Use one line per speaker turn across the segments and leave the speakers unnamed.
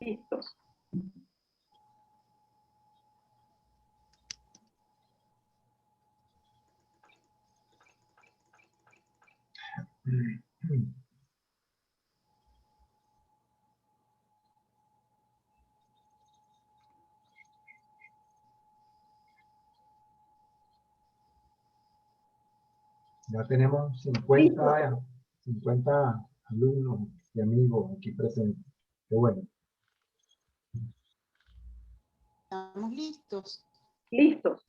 Listos.
Ya tenemos 50 alumnos y amigos aquí presentes. Qué bueno.
¿Estamos listos?
Listos.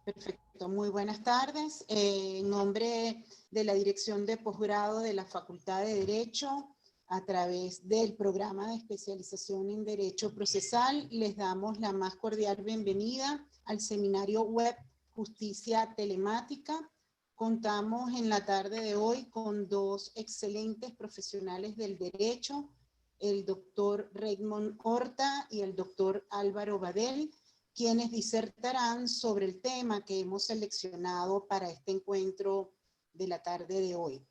Perfecto, muy buenas tardes. En nombre de la Dirección de Posgrado de la Facultad de Derecho, a través del programa de especialización en Derecho Procesal, les damos la más cordial bienvenida al seminario web Justicia Telemática. Contamos en la tarde de hoy con dos excelentes profesionales del derecho, el doctor Raymond Horta y el doctor Álvaro Badel, quienes disertarán sobre el tema que hemos seleccionado para este encuentro de la tarde de hoy.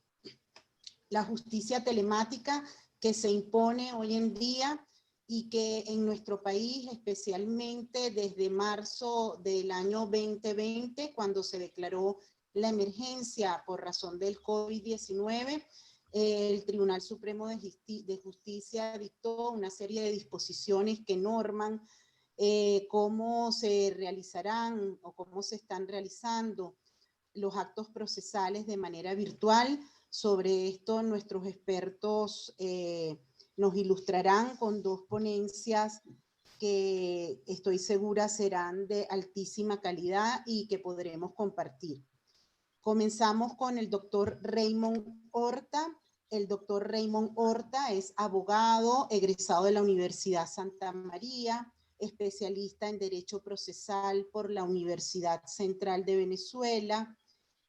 La justicia telemática que se impone hoy en día y que en nuestro país, especialmente desde marzo del año 2020, cuando se declaró la emergencia por razón del COVID-19, el Tribunal Supremo de Justicia dictó una serie de disposiciones que norman cómo se realizarán o cómo se están realizando los actos procesales de manera virtual. Sobre esto nuestros expertos nos ilustrarán con dos ponencias que estoy segura serán de altísima calidad y que podremos compartir. Comenzamos con el doctor Raymond Horta. El doctor Raymond Horta es abogado, egresado de la Universidad Santa María, especialista en Derecho Procesal por la Universidad Central de Venezuela,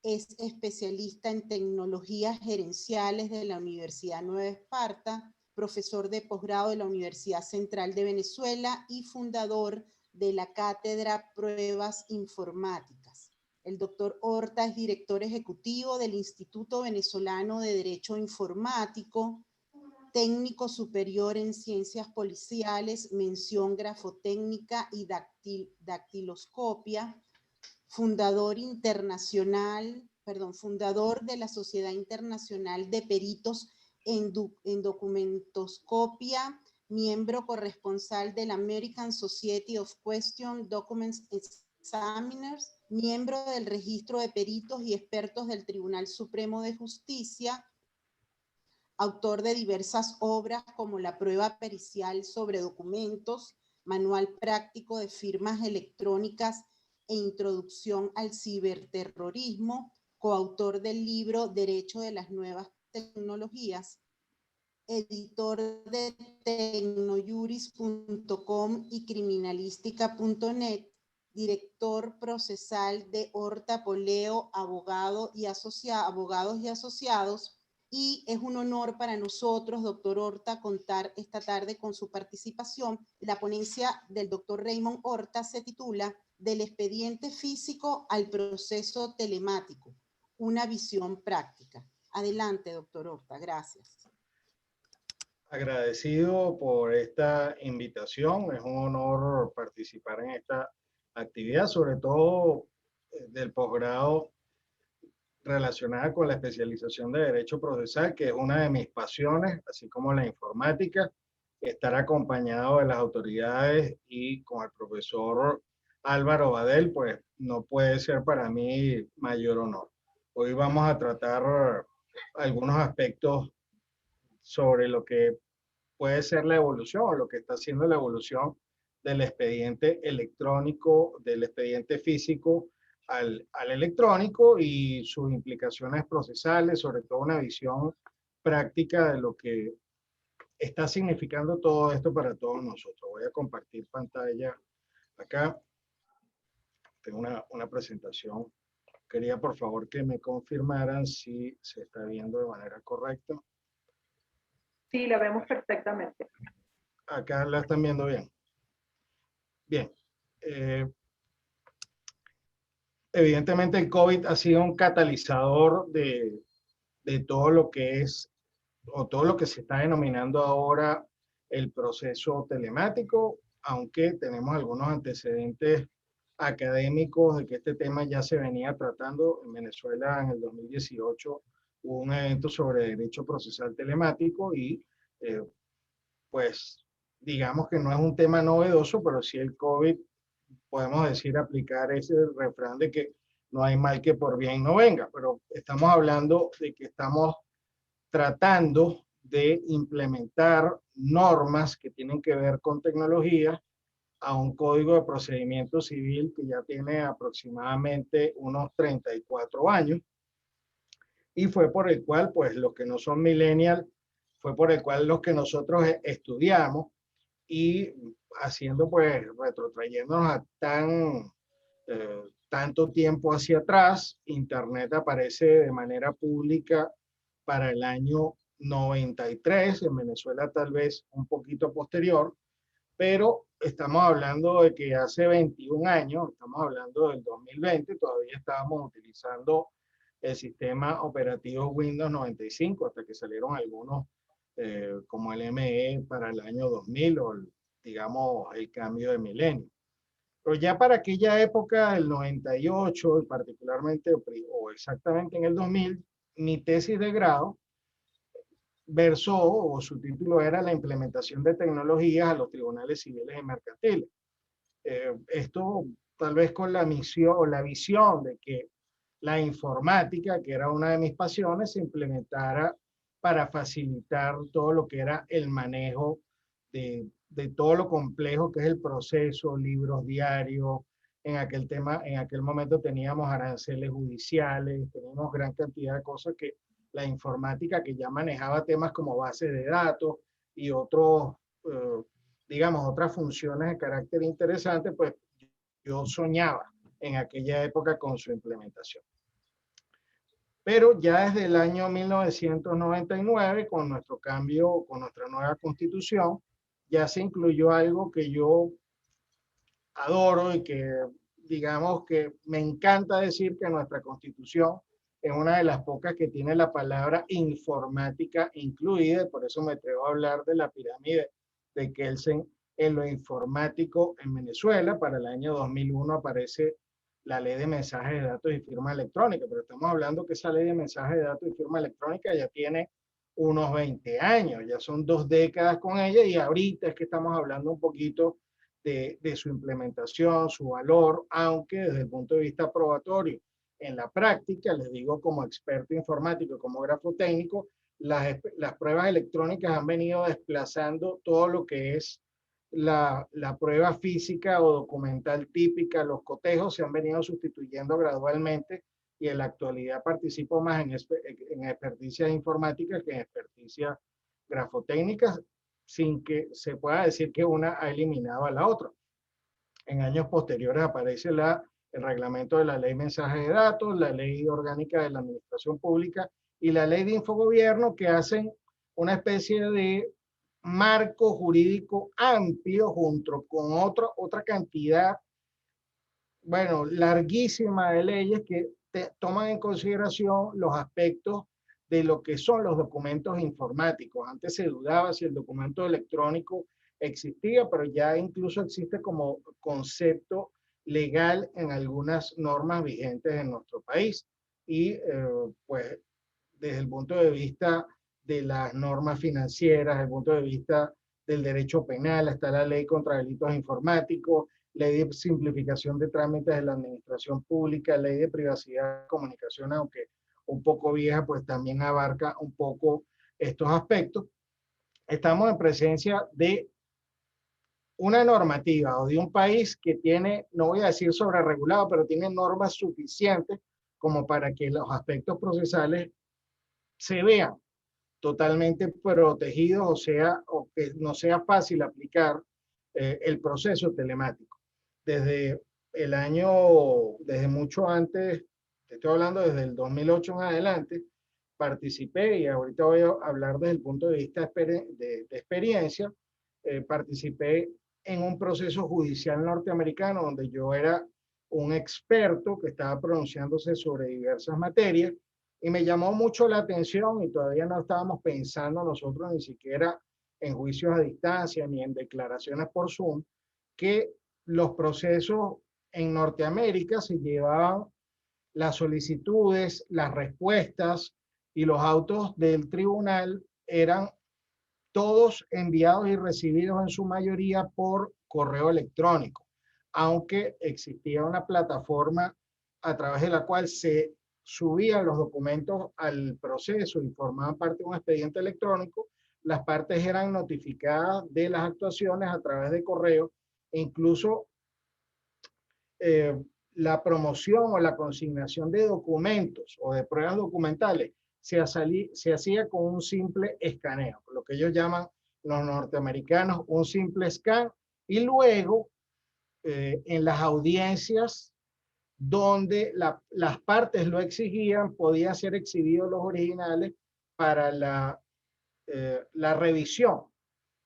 es especialista en Tecnologías Gerenciales de la Universidad Nueva Esparta, profesor de posgrado de la Universidad Central de Venezuela y fundador de la Cátedra Pruebas Informáticas. El doctor Horta es director ejecutivo del Instituto Venezolano de Derecho Informático, técnico superior en ciencias policiales, mención grafotécnica y dactiloscopia, fundador de la Sociedad Internacional de Peritos en Documentoscopia, miembro corresponsal de la American Society of Question Documents Examiners, miembro del Registro de Peritos y Expertos del Tribunal Supremo de Justicia, autor de diversas obras como La prueba pericial sobre documentos, Manual práctico de firmas electrónicas e Introducción al ciberterrorismo, coautor del libro Derecho de las Nuevas Tecnologías, editor de tecnojuris.com y criminalística.net, director procesal de Horta Poleo, abogados y asociados, y es un honor para nosotros, doctor Horta, contar esta tarde con su participación. La ponencia del doctor Raymond Horta se titula Del expediente físico al proceso telemático, una visión práctica. Adelante, doctor Horta, gracias.
Agradecido por esta invitación, es un honor participar en esta actividad, sobre todo del posgrado relacionada con la especialización de Derecho Procesal, que es una de mis pasiones, así como la informática, estar acompañado de las autoridades y con el profesor Álvaro Badel, pues no puede ser para mí mayor honor. Hoy vamos a tratar algunos aspectos sobre lo que puede ser la evolución o lo que está haciendo la evolución del expediente electrónico, del expediente físico al electrónico y sus implicaciones procesales, sobre todo una visión práctica de lo que está significando todo esto para todos nosotros. Voy a compartir pantalla acá. Tengo una presentación. Quería por favor que me confirmaran si se está viendo de manera correcta.
Sí, la vemos perfectamente.
Acá la están viendo bien. Bien. Evidentemente el COVID ha sido un catalizador de todo lo que es o todo lo que se está denominando ahora el proceso telemático, aunque tenemos algunos antecedentes académicos de que este tema ya se venía tratando. En Venezuela en el 2018 hubo un evento sobre derecho procesal telemático y pues digamos que no es un tema novedoso, pero sí el COVID, podemos decir, aplicar ese refrán de que no hay mal que por bien no venga, pero estamos hablando de que estamos tratando de implementar normas que tienen que ver con tecnología a un código de procedimiento civil que ya tiene aproximadamente unos 34 años y fue por el cual, pues los que no son millennials, fue por el cual los que nosotros estudiamos y haciendo, pues, retrotrayéndonos a tanto tiempo hacia atrás, Internet aparece de manera pública para el año 93, en Venezuela tal vez un poquito posterior, pero estamos hablando de que hace 21 años, estamos hablando del 2020, todavía estábamos utilizando el sistema operativo Windows 95 hasta que salieron algunos como el ME para el año 2000 o digamos el cambio de milenio. Pero ya para aquella época del 98, y particularmente o exactamente en el 2000, mi tesis de grado versó, o su título era la implementación de tecnologías a los tribunales civiles y mercantiles. Esto tal vez con la misión o la visión de que la informática, que era una de mis pasiones, se implementara para facilitar todo lo que era el manejo de todo lo complejo que es el proceso, libros diarios. En aquel momento teníamos aranceles judiciales, teníamos gran cantidad de cosas que la informática, que ya manejaba temas como bases de datos y otros, digamos, otras funciones de carácter interesante, pues yo soñaba en aquella época con su implementación. Pero ya desde el año 1999, con nuestro cambio, con nuestra nueva constitución, ya se incluyó algo que yo adoro y que digamos que me encanta decir que nuestra constitución es una de las pocas que tiene la palabra informática incluida, y por eso me atrevo a hablar de la pirámide de Kelsen en lo informático en Venezuela. Para el año 2001 aparece la ley de mensajes de datos y firma electrónica, pero estamos hablando que esa ley de mensajes de datos y firma electrónica ya tiene unos 20 años, ya son 2 décadas con ella y ahorita es que estamos hablando un poquito de su implementación, su valor, aunque desde el punto de vista probatorio, en la práctica, les digo como experto informático, como grafotécnico, las pruebas electrónicas han venido desplazando todo lo que es la prueba física o documental típica, los cotejos se han venido sustituyendo gradualmente y en la actualidad participo más en experticias informáticas que en experticias grafotécnicas, sin que se pueda decir que una ha eliminado a la otra. En años posteriores aparece el reglamento de la ley mensaje de datos, la ley orgánica de la administración pública y la ley de infogobierno, que hacen una especie de marco jurídico amplio junto con otra cantidad, bueno, larguísima de leyes que toman en consideración los aspectos de lo que son los documentos informáticos. Antes se dudaba si el documento electrónico existía, pero ya incluso existe como concepto legal en algunas normas vigentes en nuestro país. Y pues desde el punto de vista de las normas financieras, desde el punto de vista del derecho penal, está la ley contra delitos informáticos, ley de simplificación de trámites de la administración pública, ley de privacidad de comunicación, aunque un poco vieja, pues también abarca un poco estos aspectos. Estamos en presencia de una normativa o de un país que tiene, no voy a decir sobreregulado, pero tiene normas suficientes como para que los aspectos procesales se vean totalmente protegidos, o que no sea fácil aplicar el proceso telemático. Desde desde mucho antes, te estoy hablando desde el 2008 en adelante, participé, y ahorita voy a hablar desde el punto de vista de experiencia, participé en un proceso judicial norteamericano donde yo era un experto que estaba pronunciándose sobre diversas materias Y me llamó mucho la atención y todavía no estábamos pensando nosotros ni siquiera en juicios a distancia ni en declaraciones por Zoom, que los procesos en Norteamérica se llevaban las solicitudes, las respuestas y los autos del tribunal eran todos enviados y recibidos en su mayoría por correo electrónico, aunque existía una plataforma a través de la cual se subían los documentos al proceso y formaban parte de un expediente electrónico. Las partes eran notificadas de las actuaciones a través de correo e incluso la promoción o la consignación de documentos o de pruebas documentales se hacía con un simple escaneo, lo que ellos llaman los norteamericanos un simple scan, y luego en las audiencias donde las partes lo exigían, podían ser exhibidos los originales para la revisión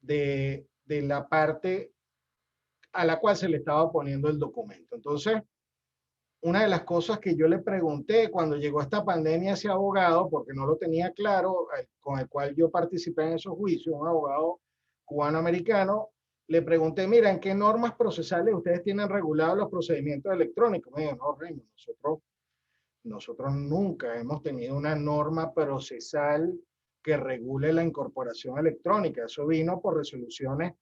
de la parte a la cual se le estaba poniendo el documento. Entonces, una de las cosas que yo le pregunté cuando llegó esta pandemia a ese abogado, porque no lo tenía claro, con el cual yo participé en esos juicios, un abogado cubano-americano, le pregunté, mira, ¿en qué normas procesales ustedes tienen regulados los procedimientos electrónicos? Me dijo, no, Raymond, nosotros nunca hemos tenido una norma procesal que regule la incorporación electrónica. Eso vino por resoluciones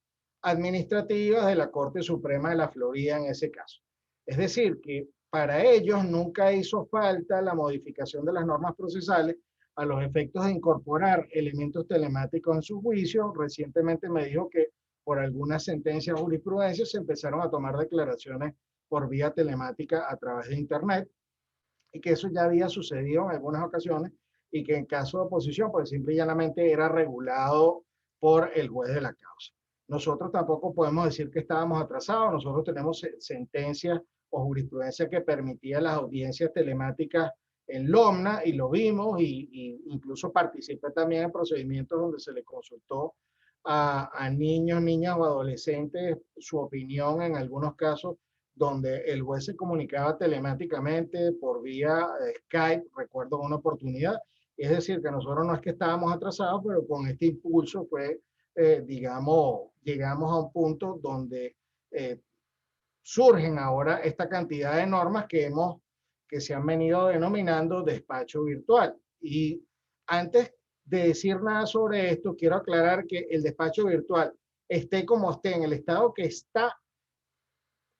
administrativas de la Corte Suprema de la Florida en ese caso. Es decir, que para ellos nunca hizo falta la modificación de las normas procesales a los efectos de incorporar elementos telemáticos en su juicio. Recientemente me dijo que por algunas sentencias o jurisprudencias se empezaron a tomar declaraciones por vía telemática a través de Internet, y que eso ya había sucedido en algunas ocasiones y que en caso de oposición, pues simple y llanamente era regulado por el juez de la causa. Nosotros tampoco podemos decir que estábamos atrasados, nosotros tenemos sentencias o jurisprudencia que permitía las audiencias telemáticas en LOMNA y lo vimos, y incluso participé también en procedimientos donde se le consultó a niños, niñas o adolescentes su opinión en algunos casos donde el juez se comunicaba telemáticamente por vía Skype, recuerdo una oportunidad. Es decir, que nosotros no es que estábamos atrasados, pero con este impulso fue, digamos, llegamos a un punto donde surgen ahora esta cantidad de normas que se han venido denominando despacho virtual. Y antes de decir nada sobre esto, quiero aclarar que el despacho virtual, esté como esté, en el estado que está,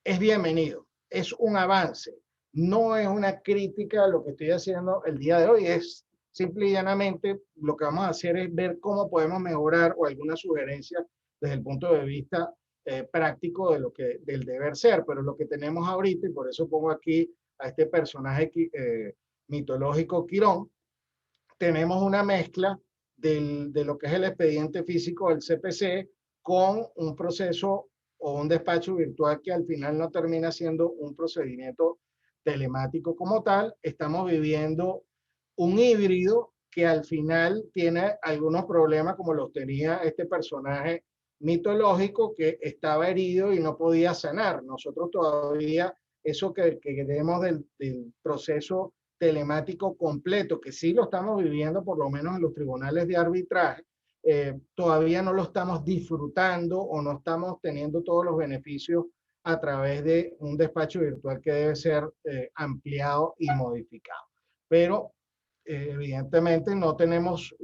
es bienvenido, es un avance, no es una crítica a lo que estoy haciendo el día de hoy, es simple y llanamente lo que vamos a hacer es ver cómo podemos mejorar o alguna sugerencia desde el punto de vista práctico del deber ser, pero lo que tenemos ahorita, y por eso pongo aquí a este personaje mitológico Quirón, tenemos una mezcla de lo que es el expediente físico del CPC con un proceso o un despacho virtual que al final no termina siendo un procedimiento telemático como tal. Estamos viviendo un híbrido que al final tiene algunos problemas como los tenía este personaje mitológico que estaba herido y no podía sanar. Nosotros todavía eso que queremos del proceso telemático completo, que sí lo estamos viviendo por lo menos en los tribunales de arbitraje, todavía no lo estamos disfrutando o no estamos teniendo todos los beneficios a través de un despacho virtual que debe ser ampliado y modificado. Pero evidentemente no tenemos,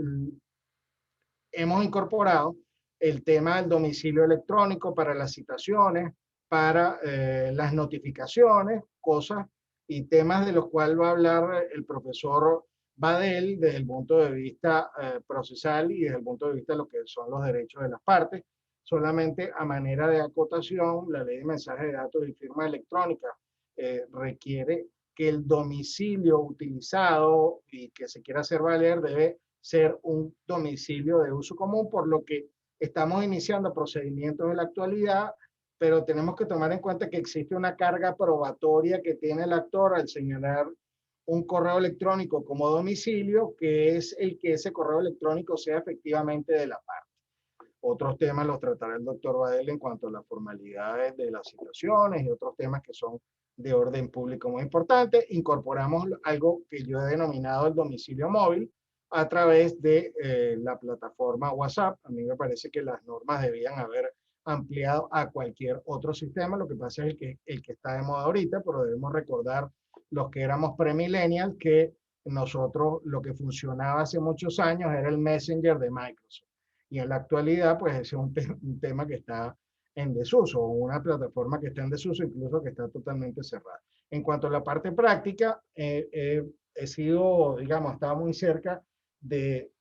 hemos incorporado el tema del domicilio electrónico para las citaciones, para las notificaciones, cosas y temas de los cuales va a hablar el profesor Badel desde el punto de vista procesal y desde el punto de vista de lo que son los derechos de las partes. Solamente a manera de acotación, la ley de mensajes de datos y firma electrónica requiere que el domicilio utilizado y que se quiera hacer valer debe ser un domicilio de uso común, por lo que estamos iniciando procedimientos en la actualidad, pero tenemos que tomar en cuenta que existe una carga probatoria que tiene el actor al señalar un correo electrónico como domicilio, que es el que ese correo electrónico sea efectivamente de la parte. Otros temas los tratará el doctor Badel en cuanto a las formalidades de las citaciones y otros temas que son de orden público muy importante. Incorporamos algo que yo he denominado el domicilio móvil a través de la plataforma WhatsApp. A mí me parece que las normas debían haber ampliado a cualquier otro sistema. Lo que pasa es el que está de moda ahorita, pero debemos recordar los que éramos premillennials que nosotros lo que funcionaba hace muchos años era el Messenger de Microsoft. Y en la actualidad, pues ese es un tema que está en desuso, o una plataforma que está en desuso, incluso que está totalmente cerrada. En cuanto a la parte práctica, he sido, digamos, estaba muy cerca de,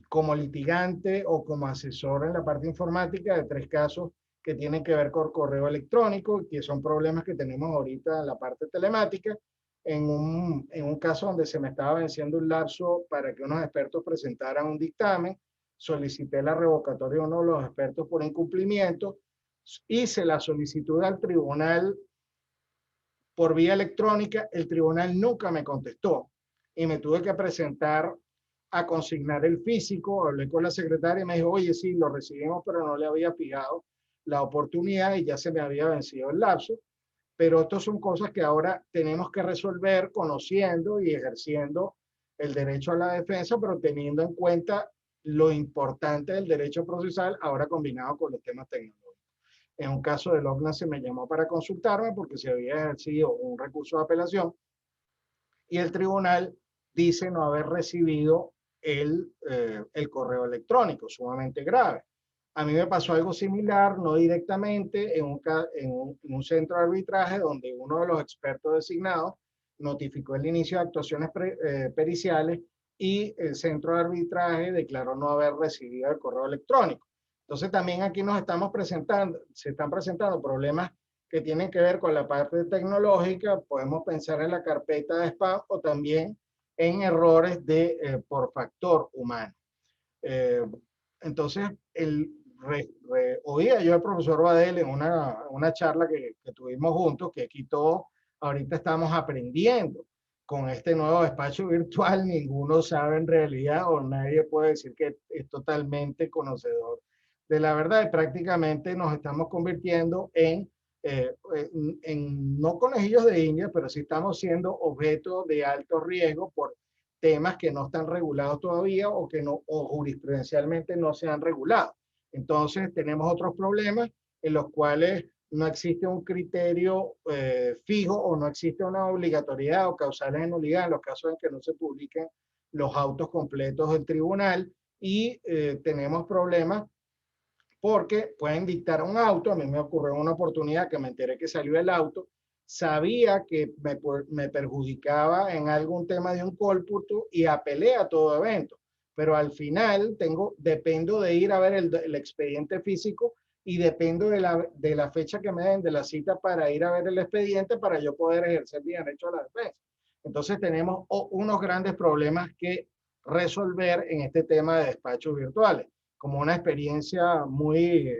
como litigante o como asesor en la parte informática de 3 casos que tienen que ver con correo electrónico, que son problemas que tenemos ahorita en la parte telemática. En un caso donde se me estaba venciendo un lapso para que unos expertos presentaran un dictamen, solicité la revocatoria de uno de los expertos por incumplimiento, hice la solicitud al tribunal por vía electrónica, el tribunal nunca me contestó y me tuve que presentar a consignar el físico. Hablé con la secretaria y me dijo, oye, sí, lo recibimos, pero no le había fijado la oportunidad y ya se me había vencido el lapso. Pero estas son cosas que ahora tenemos que resolver conociendo y ejerciendo el derecho a la defensa, pero teniendo en cuenta lo importante del derecho procesal, ahora combinado con los temas tecnológicos. En un caso de Logna se me llamó para consultarme porque se había ejercido un recurso de apelación y el tribunal dice no haber recibido el correo electrónico, sumamente grave. A mí me pasó algo similar, no directamente, en un centro de arbitraje donde uno de los expertos designados notificó el inicio de actuaciones periciales y el centro de arbitraje declaró no haber recibido el correo electrónico. Entonces también aquí se están presentando problemas que tienen que ver con la parte tecnológica. Podemos pensar en la carpeta de spam o también en errores por factor humano. Entonces, oía yo al profesor Badel en una charla que tuvimos juntos, que aquí todos ahorita estamos aprendiendo con este nuevo despacho virtual. Ninguno sabe en realidad o nadie puede decir que es totalmente conocedor de la verdad, y prácticamente nos estamos convirtiendo en no conejillos de India, pero sí estamos siendo objeto de alto riesgo por temas que no están regulados todavía o que no, o jurisprudencialmente no se han regulado. Entonces tenemos otros problemas en los cuales no existe un criterio fijo o no existe una obligatoriedad o causales de nulidad en los casos en que no se publiquen los autos completos del tribunal, y tenemos problemas porque pueden dictar un auto. A mí me ocurrió una oportunidad que me enteré que salió el auto, sabía que me perjudicaba en algún tema de un cómputo y apelé a todo evento, pero al final dependo de ir a ver el expediente físico y dependo de la fecha que me den de la cita para ir a ver el expediente para yo poder ejercer mi derecho a la defensa. Entonces tenemos unos grandes problemas que resolver en este tema de despachos virtuales, como una experiencia muy,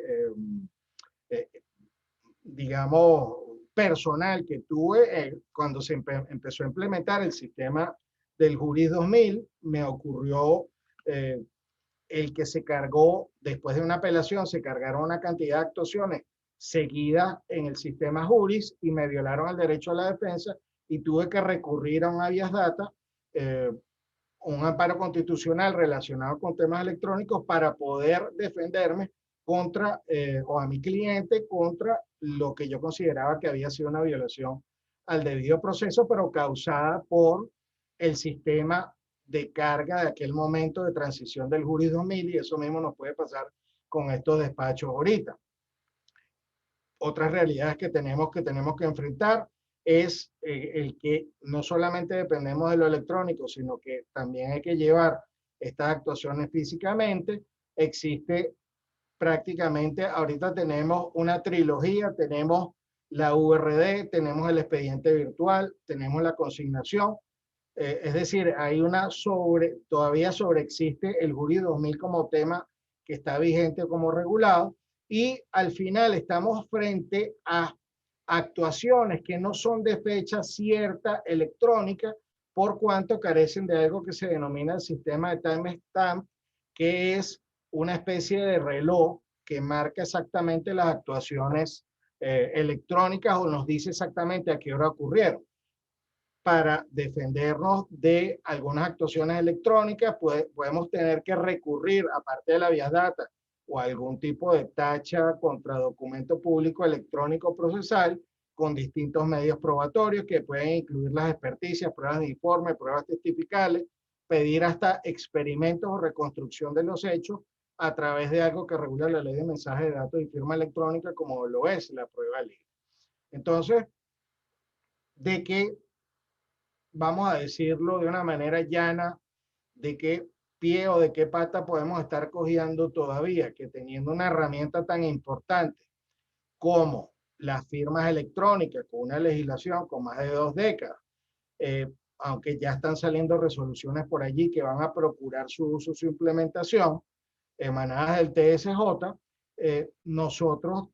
digamos, personal que tuve cuando se empezó a implementar el sistema del Juris 2000. Me ocurrió el que se cargó, después de una apelación, se cargaron una cantidad de actuaciones seguidas en el sistema Juris y me violaron el derecho a la defensa y tuve que recurrir a un habeas data, un amparo constitucional relacionado con temas electrónicos para poder defenderme contra, o a mi cliente, contra lo que yo consideraba que había sido una violación al debido proceso, pero causada por el sistema de carga de aquel momento de transición del Juris 2000, y eso mismo nos puede pasar con estos despachos ahorita. Otras realidades que tenemos que enfrentar es el que no solamente dependemos de lo electrónico, sino que también hay que llevar estas actuaciones físicamente. Existe prácticamente, ahorita tenemos una trilogía, tenemos la VRD, tenemos el expediente virtual, tenemos la consignación. Es decir, hay todavía sobreexiste el Juris 2000 como tema que está vigente como regulado, y al final estamos frente a actuaciones que no son de fecha cierta electrónica, por cuanto carecen de algo que se denomina el sistema de timestamp, que es una especie de reloj que marca exactamente las actuaciones electrónicas o nos dice exactamente a qué hora ocurrieron. Para defendernos de algunas actuaciones electrónicas, podemos tener que recurrir, aparte de la vía data, o algún tipo de tacha contra documento público electrónico procesal, con distintos medios probatorios que pueden incluir las experticias, pruebas de informe, pruebas testificales, pedir hasta experimentos o reconstrucción de los hechos a través de algo que regula la ley de mensaje de datos y firma electrónica, como lo es la prueba libre. Entonces, ¿de qué, vamos a decirlo de una manera llana, de qué pie o de qué pata podemos estar cogiendo todavía, que teniendo una herramienta tan importante como las firmas electrónicas, con una legislación con más de 2 décadas, aunque ya están saliendo resoluciones por allí que van a procurar su uso, su implementación, emanadas del TSJ, nosotros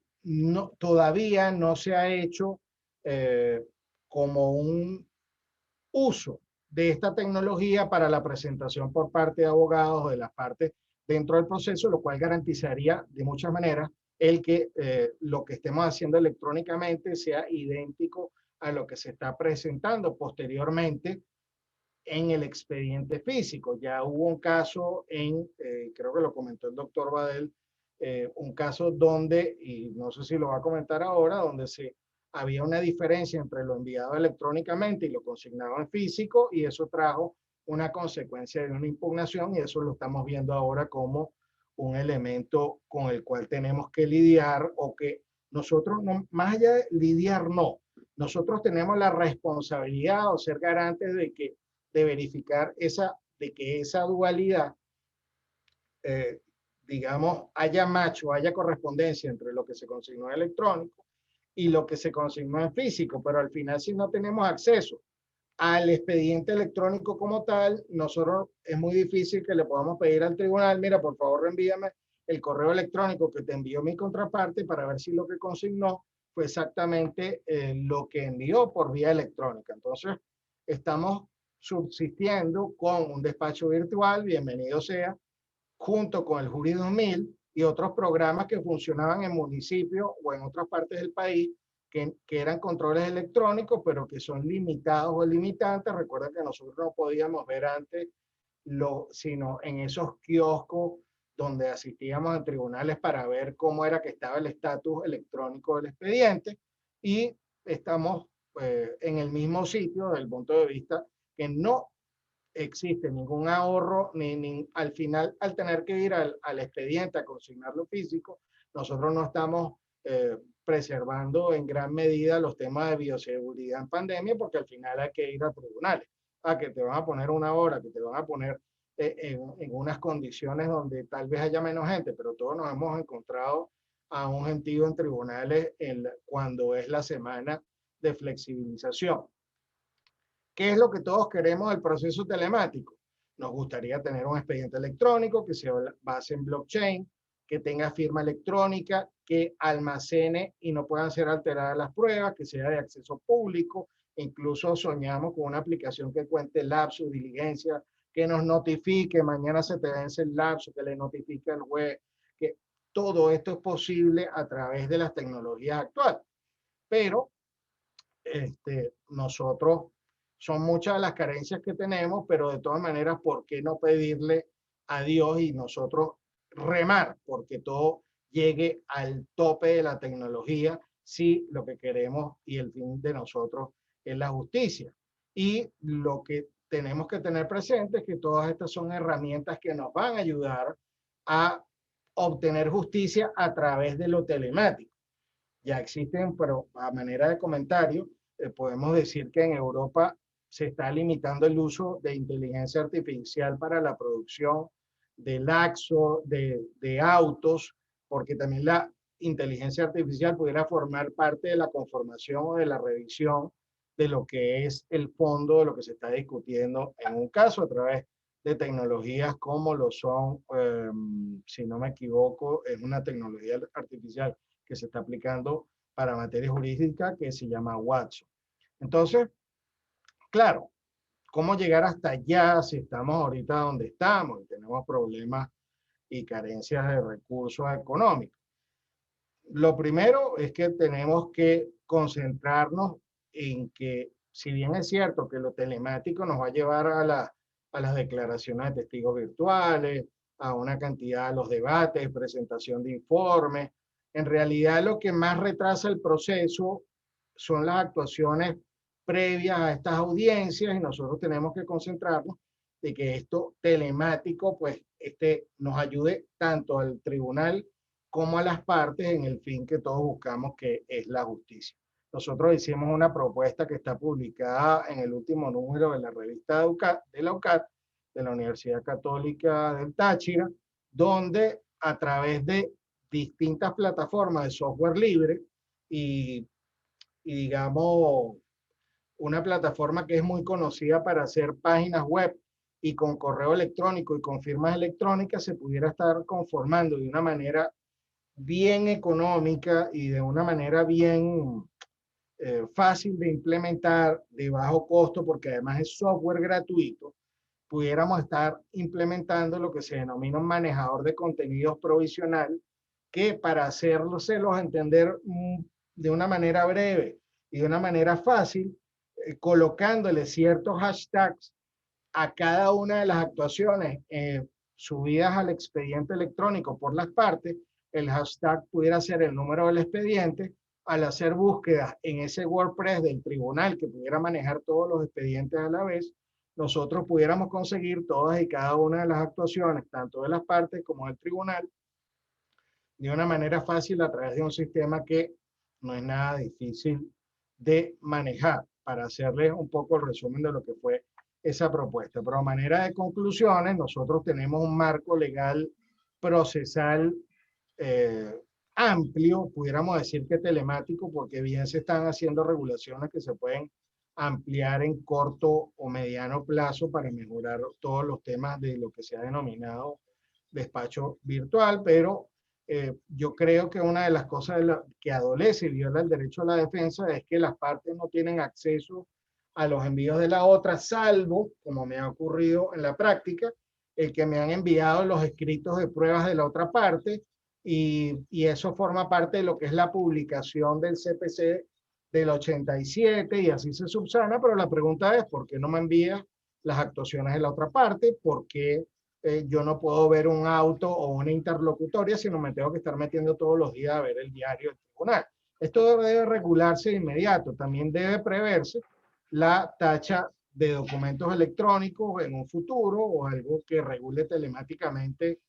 todavía no se ha hecho como un uso de esta tecnología para la presentación por parte de abogados o de las partes dentro del proceso, lo cual garantizaría de muchas maneras el que lo que estemos haciendo electrónicamente sea idéntico a lo que se está presentando posteriormente en el expediente físico. Ya hubo un caso creo que lo comentó el doctor Badel, un caso donde, y no sé si lo va a comentar ahora, donde había una diferencia entre lo enviado electrónicamente y lo consignado en físico, y eso trajo una consecuencia de una impugnación, y eso lo estamos viendo ahora como un elemento con el cual tenemos que lidiar, o que nosotros, no, más allá de lidiar, no, nosotros tenemos la responsabilidad o ser garantes de verificar de que esa dualidad, digamos, haya match o haya correspondencia entre lo que se consignó en electrónico y lo que se consignó en físico, pero al final, si no tenemos acceso al expediente electrónico como tal, nosotros es muy difícil que le podamos pedir al tribunal: mira, por favor, reenvíame el correo electrónico que te envió mi contraparte para ver si lo que consignó fue exactamente lo que envió por vía electrónica. Entonces, estamos subsistiendo con un despacho virtual, bienvenido sea, junto con el Jury 2000 y otros programas que funcionaban en municipios o en otras partes del país, que eran controles electrónicos, pero que son limitados o limitantes. Recuerda que nosotros no podíamos ver antes, sino en esos kioscos donde asistíamos en tribunales para ver cómo era que estaba el estatus electrónico del expediente, y estamos en el mismo sitio desde el punto de vista que no existe ningún ahorro, ni al final, al tener que ir al expediente a consignarlo físico, nosotros no estamos preservando en gran medida los temas de bioseguridad en pandemia, porque al final hay que ir a tribunales, que te van a poner una hora, que te van a poner en unas condiciones donde tal vez haya menos gente, pero todos nos hemos encontrado a un gentío en tribunales cuando es la semana de flexibilización. ¿Qué es lo que todos queremos del proceso telemático? Nos gustaría tener un expediente electrónico que se base en blockchain, que tenga firma electrónica, que almacene y no puedan ser alteradas las pruebas, que sea de acceso público. Incluso soñamos con una aplicación que cuente lapsus, diligencia, que nos notifique: mañana se te vence el lapso, que le notifique al juez, que todo esto es posible a través de las tecnologías actuales. Pero nosotros, son muchas las carencias que tenemos, pero de todas maneras, ¿por qué no pedirle a Dios y nosotros remar porque todo llegue al tope de la tecnología, si lo que queremos y el fin de nosotros es la justicia? Y lo que tenemos que tener presente es que todas estas son herramientas que nos van a ayudar a obtener justicia a través de lo telemático. Ya existen, pero a manera de comentario, podemos decir que en Europa se está limitando el uso de inteligencia artificial para la producción de laxo, de autos, porque también la inteligencia artificial pudiera formar parte de la conformación o de la revisión de lo que es el fondo de lo que se está discutiendo en un caso, a través de tecnologías como lo son, si no me equivoco, es una tecnología artificial que se está aplicando para materia jurídica que se llama Watson. Entonces, claro, ¿cómo llegar hasta allá si estamos ahorita donde estamos y tenemos problemas y carencias de recursos económicos. Lo primero es que tenemos que concentrarnos en que, si bien es cierto que lo telemático nos va a llevar a las declaraciones de testigos virtuales, a una cantidad de los debates, presentación de informes, en realidad lo que más retrasa el proceso son las actuaciones previas a estas audiencias, y nosotros tenemos que concentrarnos de que esto telemático pues nos ayude tanto al tribunal como a las partes en el fin que todos buscamos, que es la justicia. Nosotros hicimos una propuesta que está publicada en el último número de la revista de la UCAT, de la Universidad Católica del Táchira, donde a través de distintas plataformas de software libre y digamos, una plataforma que es muy conocida para hacer páginas web y con correo electrónico y con firmas electrónicas, se pudiera estar conformando de una manera bien económica y de una manera bien fácil de implementar, de bajo costo, porque además es software gratuito, pudiéramos estar implementando lo que se denomina un manejador de contenidos provisional, que para hacérselos entender de una manera breve y de una manera fácil, colocándole ciertos hashtags a cada una de las actuaciones subidas al expediente electrónico por las partes, el hashtag pudiera ser el número del expediente. Al hacer búsquedas en ese WordPress del tribunal que pudiera manejar todos los expedientes a la vez, nosotros pudiéramos conseguir todas y cada una de las actuaciones, tanto de las partes como del tribunal, de una manera fácil a través de un sistema que no es nada difícil de manejar, para hacerles un poco el resumen de lo que fue esa propuesta. Pero a manera de conclusiones, nosotros tenemos un marco legal procesal amplio, pudiéramos decir que telemático, porque bien se están haciendo regulaciones que se pueden ampliar en corto o mediano plazo para mejorar todos los temas de lo que se ha denominado despacho virtual, pero yo creo que una de las cosas que adolece y viola el derecho a la defensa es que las partes no tienen acceso a los envíos de la otra, salvo, como me ha ocurrido en la práctica, el que me han enviado los escritos de pruebas de la otra parte, y eso forma parte de lo que es la publicación del CPC del 87, y así se subsana. Pero la pregunta es, ¿por qué no me envía las actuaciones de la otra parte? ¿Por qué yo no puedo ver un auto o una interlocutoria, sino me tengo que estar metiendo todos los días a ver el diario del tribunal? Esto debe regularse de inmediato. También debe preverse la tacha de documentos electrónicos en un futuro, o algo que regule telemáticamente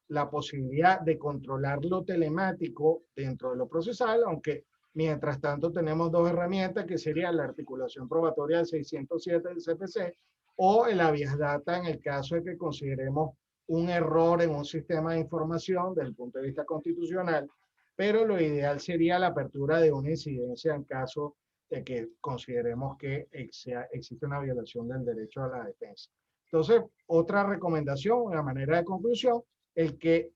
la posibilidad de controlar lo telemático dentro de lo procesal, aunque mientras tanto tenemos dos herramientas, que sería la articulación probatoria del 607 del CPC o el habeas data, en el caso de que consideremos un error en un sistema de información desde el punto de vista constitucional, pero lo ideal sería la apertura de una incidencia en caso de que consideremos que existe una violación del derecho a la defensa. Entonces, otra recomendación, una manera de conclusión, el que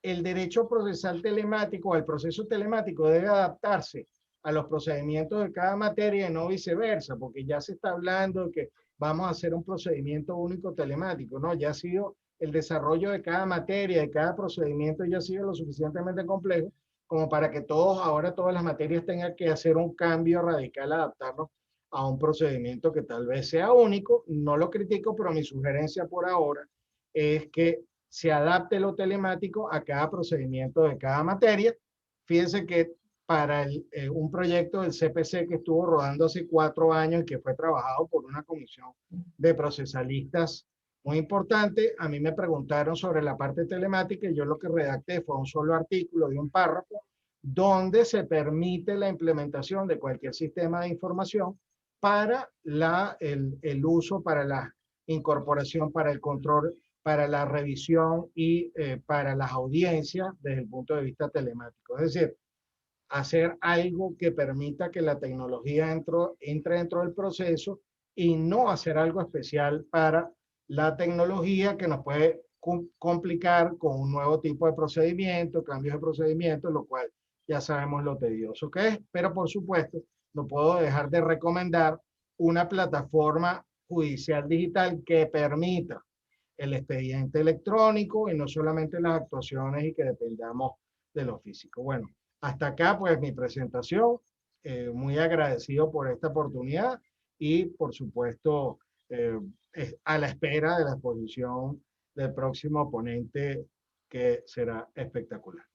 el derecho procesal telemático, el proceso telemático, debe adaptarse a los procedimientos de cada materia y no viceversa, porque ya se está hablando de que vamos a hacer un procedimiento único telemático, ¿no? Ya ha sido el desarrollo de cada materia, de cada procedimiento, ya ha sido lo suficientemente complejo como para que ahora todas las materias tengan que hacer un cambio radical, adaptarnos a un procedimiento que tal vez sea único. No lo critico, pero mi sugerencia por ahora es que se adapte lo telemático a cada procedimiento de cada materia. Fíjense que para un proyecto del CPC que estuvo rodando hace 4 años y que fue trabajado por una comisión de procesalistas muy importante, a mí me preguntaron sobre la parte telemática y yo lo que redacté fue un solo artículo de un párrafo donde se permite la implementación de cualquier sistema de información para el uso, para la incorporación, para el control, para la revisión y para las audiencias desde el punto de vista telemático. Es decir, hacer algo que permita que la tecnología entre dentro del proceso, y no hacer algo especial para la tecnología que nos puede complicar con un nuevo tipo de procedimiento, cambios de procedimiento, lo cual ya sabemos lo tedioso que es. Pero por supuesto, no puedo dejar de recomendar una plataforma judicial digital que permita el expediente electrónico y no solamente las actuaciones y que dependamos de lo físico. Bueno, hasta acá pues mi presentación. Muy agradecido por esta oportunidad y por supuesto a la espera de la exposición del próximo ponente que será espectacular.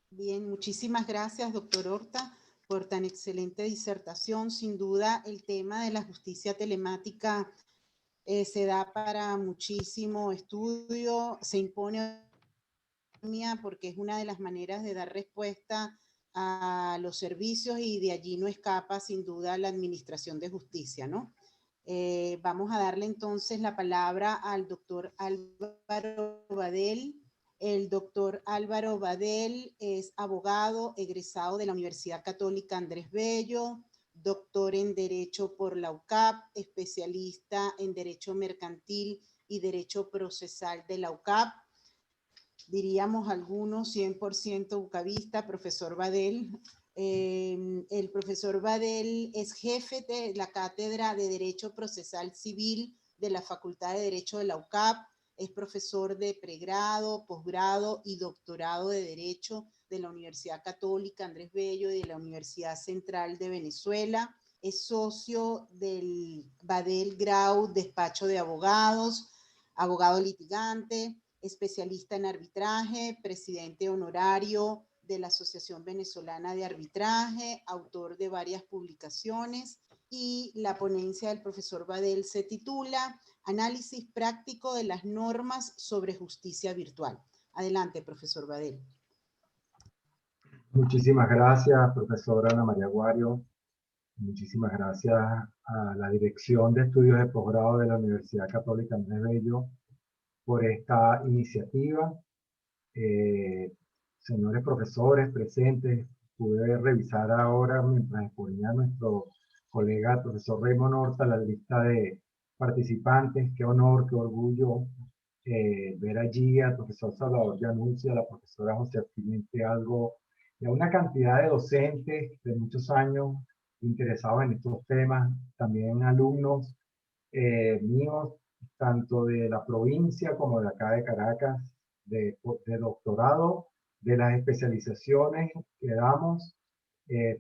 Bien, muchísimas gracias, doctor Horta, por tan excelente disertación. Sin duda, el tema de la justicia telemática se da para muchísimo estudio, se impone porque es una de las maneras de dar respuesta a los servicios y de allí no escapa sin duda la administración de justicia, ¿no? Vamos a darle entonces la palabra al doctor Álvaro Badel. El doctor Álvaro Badel es abogado egresado de la Universidad Católica Andrés Bello, doctor en Derecho por la UCAP, especialista en Derecho Mercantil y Derecho Procesal de la UCAP. Diríamos algunos 100% ucavista, profesor Badel. El profesor Badel es jefe de la Cátedra de Derecho Procesal Civil de la Facultad de Derecho de la UCAP, es profesor de pregrado, posgrado y doctorado de Derecho de la Universidad Católica Andrés Bello y de la Universidad Central de Venezuela, es socio del Badel Grau Despacho de Abogados, abogado litigante, especialista en arbitraje, presidente honorario de la Asociación Venezolana de Arbitraje, autor de varias publicaciones, y la ponencia del profesor Badel se titula Análisis práctico de las normas sobre justicia virtual. Adelante, profesor Badel.
Muchísimas gracias, profesora Ana María Guario. Muchísimas gracias a la Dirección de Estudios de Posgrado de la Universidad Católica Andrés Bello por esta iniciativa. Señores profesores presentes, pude revisar ahora mientras exponía nuestro colega el profesor Raymond Horta la lista de participantes. Qué honor, qué orgullo ver allí al profesor Salvador Llanucci, a la profesora José Pimentel Algo, y a una cantidad de docentes de muchos años interesados en estos temas, también alumnos míos, tanto de la provincia como de acá de Caracas, de doctorado, de las especializaciones que damos,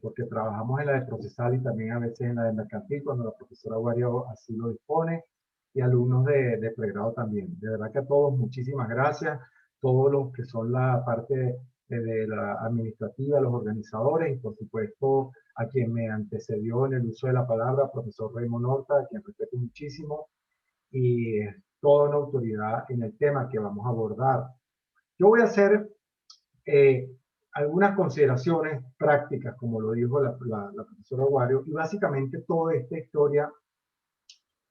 porque trabajamos en la de procesal y también a veces en la de mercantil, cuando la profesora Guario así lo dispone, y alumnos de pregrado también. De verdad que a todos, muchísimas gracias, todos los que son la parte de la administrativa, los organizadores, y por supuesto a quien me antecedió en el uso de la palabra, profesor Raymond Horta, a quien respeto muchísimo, y es toda una autoridad en el tema que vamos a abordar. Yo voy a hacer algunas consideraciones prácticas, como lo dijo la profesora Guario, y básicamente toda esta historia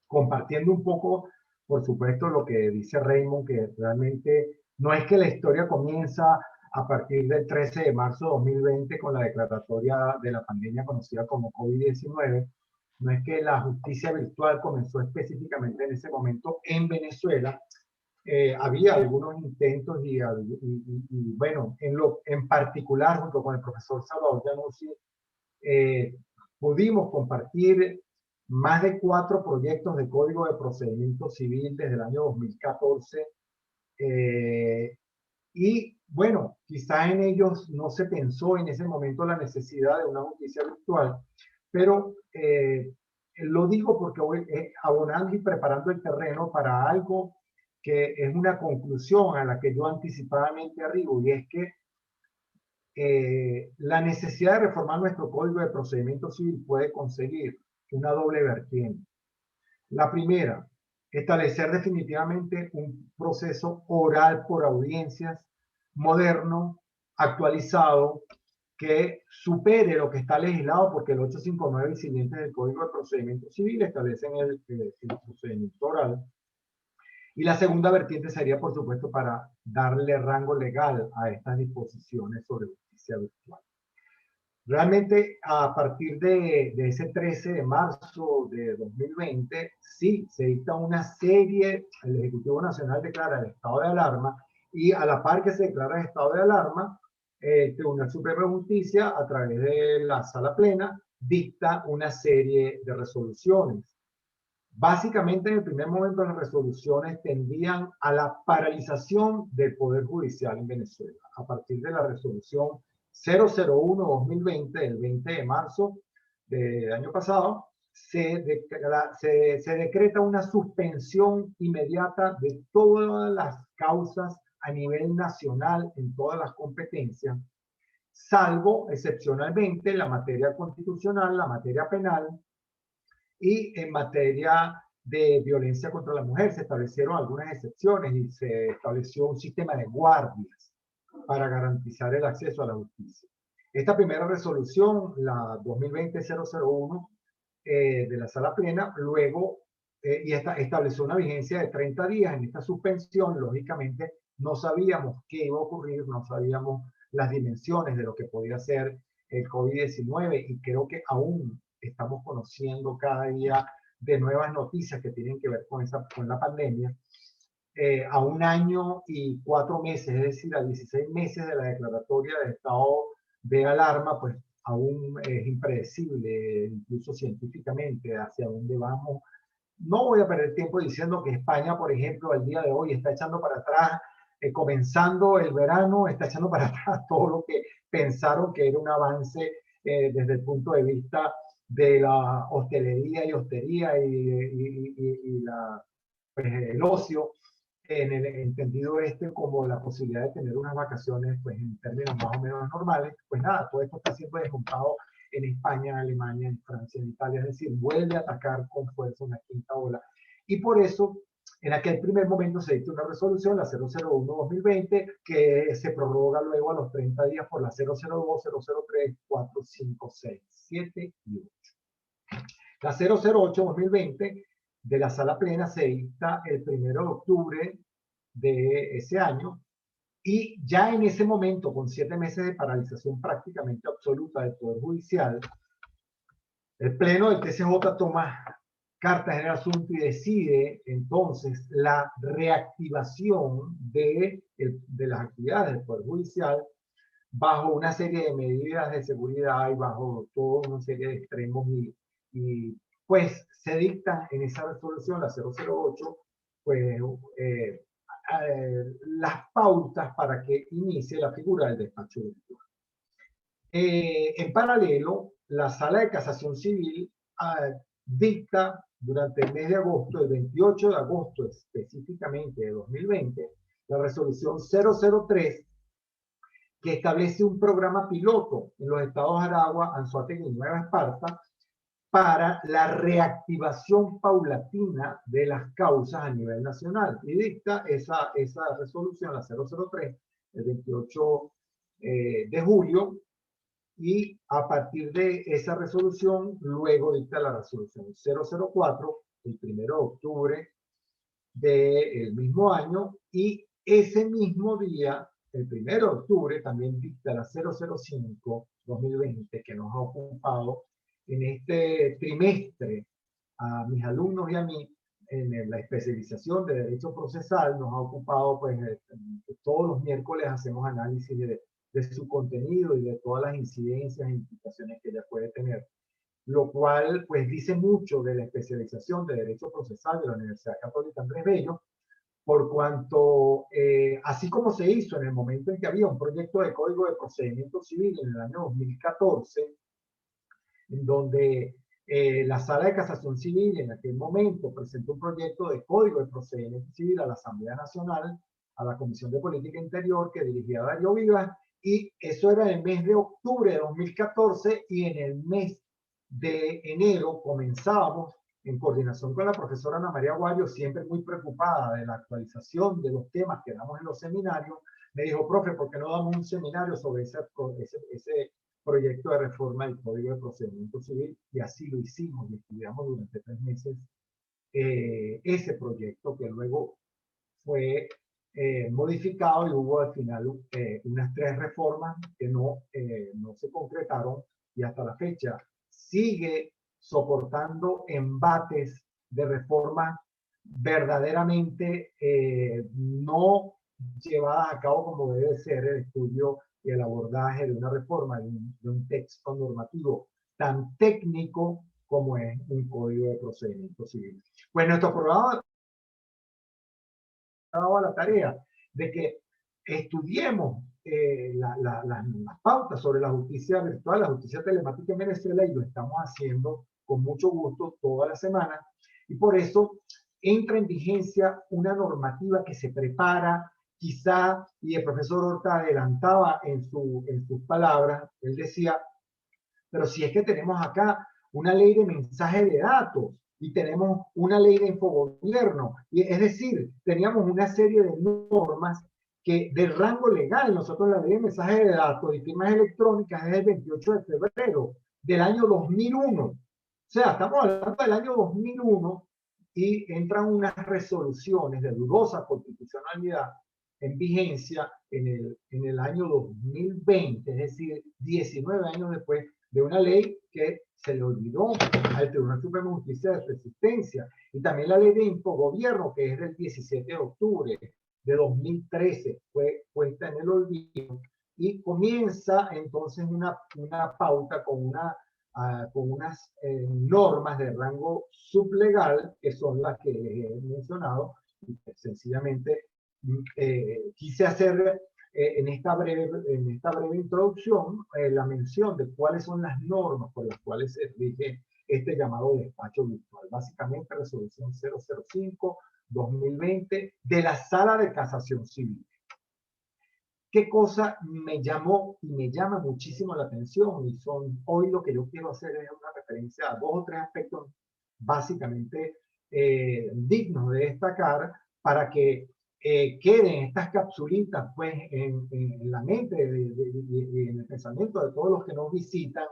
compartiendo un poco, por supuesto, lo que dice Raymond, que realmente no es que la historia comienza a partir del 13 de marzo de 2020 con la declaratoria de la pandemia conocida como COVID-19, no es que la justicia virtual comenzó específicamente en ese momento en Venezuela. Había algunos intentos y bueno, en particular junto con el profesor Salvador Llanucci, pudimos compartir más de 4 proyectos de código de procedimiento civil desde el año 2014. Y bueno, quizá en ellos no se pensó en ese momento la necesidad de una justicia virtual, pero lo digo porque voy abonando y preparando el terreno para algo que es una conclusión a la que yo anticipadamente arribo, y es que la necesidad de reformar nuestro código de procedimiento civil puede conseguir una doble vertiente. La primera, establecer definitivamente un proceso oral por audiencias moderno, actualizado, que supere lo que está legislado, porque el 859 y siguientes del Código de Procedimiento Civil establecen el procedimiento oral. Y la segunda vertiente sería, por supuesto, para darle rango legal a estas disposiciones sobre justicia virtual. Realmente, a partir de ese 13 de marzo de 2020, sí, se dicta una serie, el Ejecutivo Nacional declara el estado de alarma, y a la par que se declara el estado de alarma, el Tribunal Supremo de Justicia, a través de la Sala Plena, dicta una serie de resoluciones. Básicamente, en el primer momento, las resoluciones tendían a la paralización del Poder Judicial en Venezuela. A partir de la resolución 001-2020, del 20 de marzo del año pasado, se decreta una suspensión inmediata de todas las causas a nivel nacional en todas las competencias, salvo excepcionalmente la materia constitucional, la materia penal, y en materia de violencia contra la mujer se establecieron algunas excepciones y se estableció un sistema de guardias para garantizar el acceso a la justicia. Esta primera resolución, la 2020-001 de la Sala Plena, luego y estableció una vigencia de 30 días. En esta suspensión, lógicamente, no sabíamos qué iba a ocurrir, no sabíamos las dimensiones de lo que podía ser el COVID-19 y creo que aún estamos conociendo cada día de nuevas noticias que tienen que ver con la pandemia. A 1 año y 4 meses, es decir, a 16 meses de la declaratoria de estado de alarma, pues aún es impredecible, incluso científicamente, hacia dónde vamos. No voy a perder tiempo diciendo que España, por ejemplo, al día de hoy está echando para atrás, comenzando el verano, está echando para atrás todo lo que pensaron que era un avance desde el punto de vista de la hostelería y hostería y pues, el ocio, en el entendido como la posibilidad de tener unas vacaciones pues en términos más o menos normales. Pues nada, todo esto está siendo desmontado en España, en Alemania, en Francia, en Italia, es decir, vuelve a atacar con fuerza una quinta ola. Y por eso, en aquel primer momento se dicta una resolución, la 001-2020, que se prorroga luego a los 30 días por la 002, 003, 4, 5, 6, 7 y 8. La 008-2020 de la Sala Plena se dicta el 1 de octubre de ese año, y ya en ese momento, con 7 meses de paralización prácticamente absoluta del Poder Judicial, el Pleno del TCJ toma cartas en el asunto y decide entonces la reactivación de las actividades del Poder Judicial bajo una serie de medidas de seguridad y bajo toda una serie de extremos y pues se dicta en esa resolución, la 008, pues las pautas para que inicie la figura del despacho virtual. En paralelo, la Sala de Casación Civil dicta durante el mes de agosto, el 28 de agosto específicamente de 2020, la resolución 003, que establece un programa piloto en los estados Aragua, Anzoátegui y Nueva Esparta para la reactivación paulatina de las causas a nivel nacional. Y dicta esa resolución, la 003, el 28 de julio, y a partir de esa resolución, luego dicta la resolución 004, el 1 de octubre del mismo año, y ese mismo día, el 1 de octubre, también dicta la 005-2020, que nos ha ocupado en este trimestre a mis alumnos y a mí en la especialización de Derecho Procesal. Nos ha ocupado, pues, todos los miércoles hacemos análisis de su contenido y de todas las incidencias e implicaciones que ella puede tener, lo cual pues dice mucho de la especialización de Derecho Procesal de la Universidad Católica Andrés Bello, por cuanto, así como se hizo en el momento en que había un proyecto de Código de Procedimiento Civil en el año 2014, en donde la Sala de Casación Civil en aquel momento presentó un proyecto de Código de Procedimiento Civil a la Asamblea Nacional, a la Comisión de Política Interior que dirigía Darío Vivas, y eso era en el mes de octubre de 2014, y en el mes de enero comenzábamos, en coordinación con la profesora Ana María Guayo, siempre muy preocupada de la actualización de los temas que damos en los seminarios. Me dijo: profe, ¿por qué no damos un seminario sobre ese proyecto de reforma del Código de Procedimiento Civil? Y así lo hicimos, y estudiamos durante 3 meses ese proyecto, que luego fue modificado, y hubo al final unas 3 reformas que no se concretaron, y hasta la fecha sigue soportando embates de reformas verdaderamente no llevadas a cabo como debe ser el estudio y el abordaje de una reforma, de un texto normativo tan técnico como es un código de procedimiento civil. Pues nuestro programa daba la tarea de que estudiemos las pautas sobre la justicia virtual, la justicia telemática en Venezuela, y lo estamos haciendo con mucho gusto toda la semana. Y por eso entra en vigencia una normativa que se prepara, quizá, y el profesor Horta adelantaba en sus palabras, él decía, pero si es que tenemos acá una ley de mensaje de datos y tenemos una ley de infogobierno, y es decir, teníamos una serie de normas que del rango legal, nosotros la ley de mensaje de datos y firmas electrónicas es el 28 de febrero del año 2001. O sea, estamos hablando del año 2001 y entran unas resoluciones de dudosa constitucionalidad en vigencia en el año 2020, es decir, 19 años después de una ley que se le olvidó al Tribunal Supremo de Justicia de su existencia, y también la ley de infogobierno, que es del 17 de octubre de 2013, fue puesta en el olvido, y comienza entonces una pauta con unas normas de rango sublegal, que son las que les he mencionado, y sencillamente quise hacer en esta breve introducción la mención de cuáles son las normas por las cuales se rige este llamado despacho virtual. Básicamente, resolución 005-2020 de la Sala de Casación Civil. ¿Qué cosa me llamó y me llama muchísimo la atención? Y hoy lo que yo quiero hacer es una referencia a 2 o 3 aspectos básicamente dignos de destacar para que queden estas capsulitas pues en la mente y en el pensamiento de todos los que nos visitan,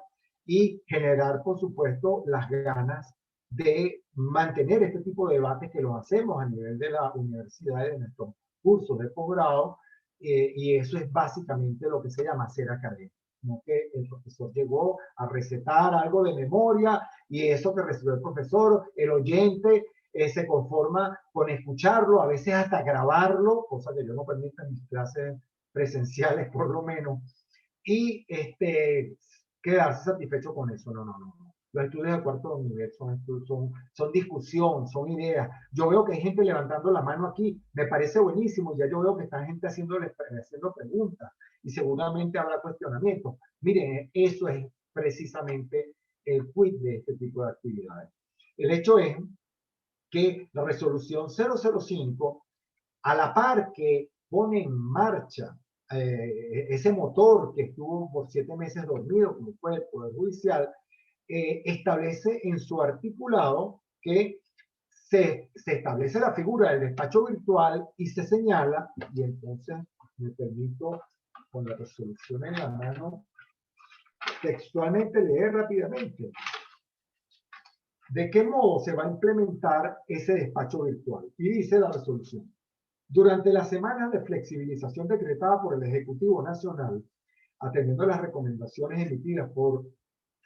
y generar, por supuesto, las ganas de mantener este tipo de debates que los hacemos a nivel de la universidad, de nuestros cursos de posgrado, y eso es básicamente lo que se llama ser académico. No que el profesor llegó a recetar algo de memoria y eso que recibió el profesor, el oyente se conforma con escucharlo, a veces hasta grabarlo, cosa que yo no permito en mis clases presenciales por lo menos, y quedarse satisfecho con eso. No, no, no. Los estudios de cuarto nivel son discusión, son ideas. Yo veo que hay gente levantando la mano aquí, me parece buenísimo, ya yo veo que está gente haciendo preguntas y seguramente habrá cuestionamientos. Miren, eso es precisamente el quid de este tipo de actividades. El hecho es que la resolución 005, a la par que pone en marcha ese motor que estuvo por 7 meses dormido, como fue el Poder Judicial, establece en su articulado que se establece la figura del despacho virtual y se señala, y entonces me permito con la resolución en la mano textualmente leer rápidamente de qué modo se va a implementar ese despacho virtual. Y dice la resolución: durante las semanas de flexibilización decretada por el Ejecutivo Nacional, atendiendo las recomendaciones emitidas por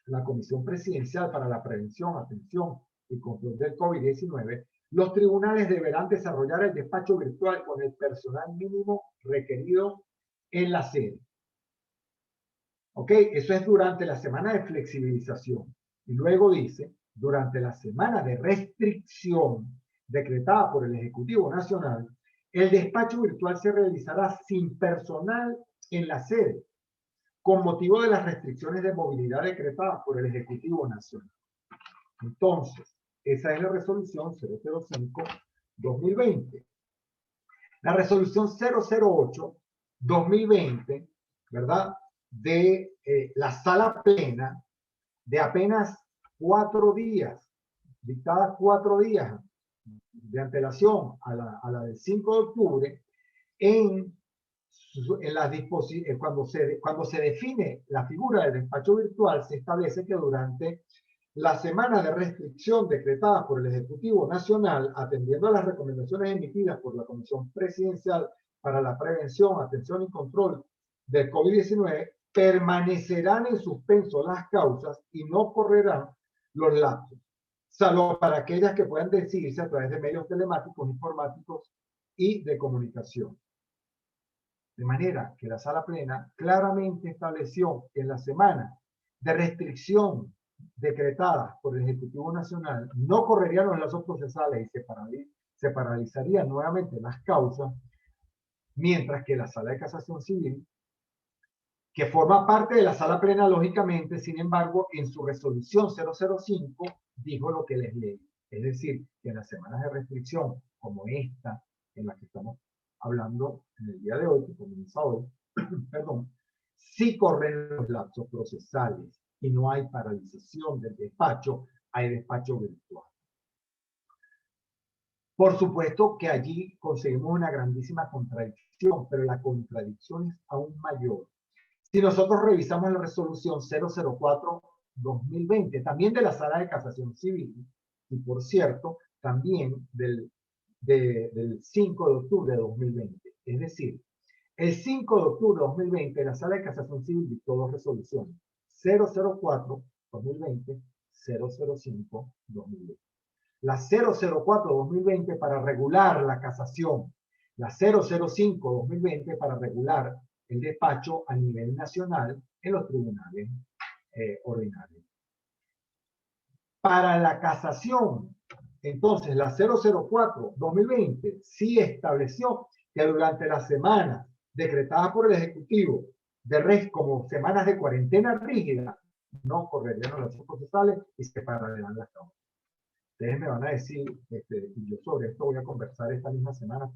la Comisión Presidencial para la Prevención, Atención y Control del COVID-19, los tribunales deberán desarrollar el despacho virtual con el personal mínimo requerido en la sede. ¿Ok? Eso es durante la semana de flexibilización. Y luego dice, durante la semana de restricción decretada por el Ejecutivo Nacional, el despacho virtual se realizará sin personal en la sede, con motivo de las restricciones de movilidad decretadas por el Ejecutivo Nacional. Entonces, esa es la resolución 005-2020. La resolución 008-2020, ¿verdad?, de la sala plena, de apenas 4 días, dictada 4 días de antelación a la del 5 de octubre, cuando se define la figura del despacho virtual, se establece que durante la semana de restricción decretada por el Ejecutivo Nacional, atendiendo a las recomendaciones emitidas por la Comisión Presidencial para la Prevención, Atención y Control del COVID-19, permanecerán en suspenso las causas y no correrán los lapsos, salvo para aquellas que puedan decidirse a través de medios telemáticos, informáticos y de comunicación. De manera que la sala plena claramente estableció que en la semana de restricción decretadas por el Ejecutivo Nacional, no correrían los lazos procesales y se paralizarían nuevamente las causas, mientras que la Sala de Casación Civil, que forma parte de la Sala Plena, lógicamente, sin embargo, en su resolución 005 dijo lo que les leí. Es decir, que en las semanas de restricción, como esta, en la que estamos hablando en el día de hoy, que comienza hoy, perdón, sí corren los lapsos procesales y no hay paralización del despacho, hay despacho virtual. Por supuesto que allí conseguimos una grandísima contradicción, pero la contradicción es aún mayor. Si nosotros revisamos la resolución 004-2020, también de la Sala de Casación Civil, y por cierto, también del 5 de octubre de 2020, es decir, el 5 de octubre de 2020, la Sala de Casación Civil dictó dos resoluciones, 004-2020, 005-2020. La 004-2020 para regular la casación, la 005-2020 para regular el despacho a nivel nacional en los tribunales ordinarios. Para la casación, entonces, la 004-2020 sí estableció que durante las semanas decretadas por el Ejecutivo, como semanas de cuarentena rígida, no correrían los lazos procesales y se pararán las causas. Ustedes me van a decir, y yo sobre esto voy a conversar esta misma semana,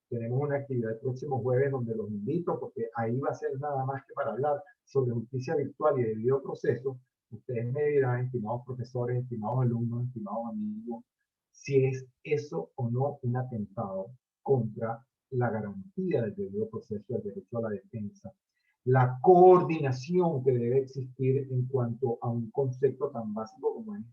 tenemos una actividad el próximo jueves donde los invito, porque ahí va a ser nada más que para hablar sobre justicia virtual y debido proceso. Ustedes me dirán, estimados profesores, estimados alumnos, estimados amigos, si es eso o no un atentado contra la garantía del debido proceso, del derecho a la defensa, la coordinación que debe existir en cuanto a un concepto tan básico como es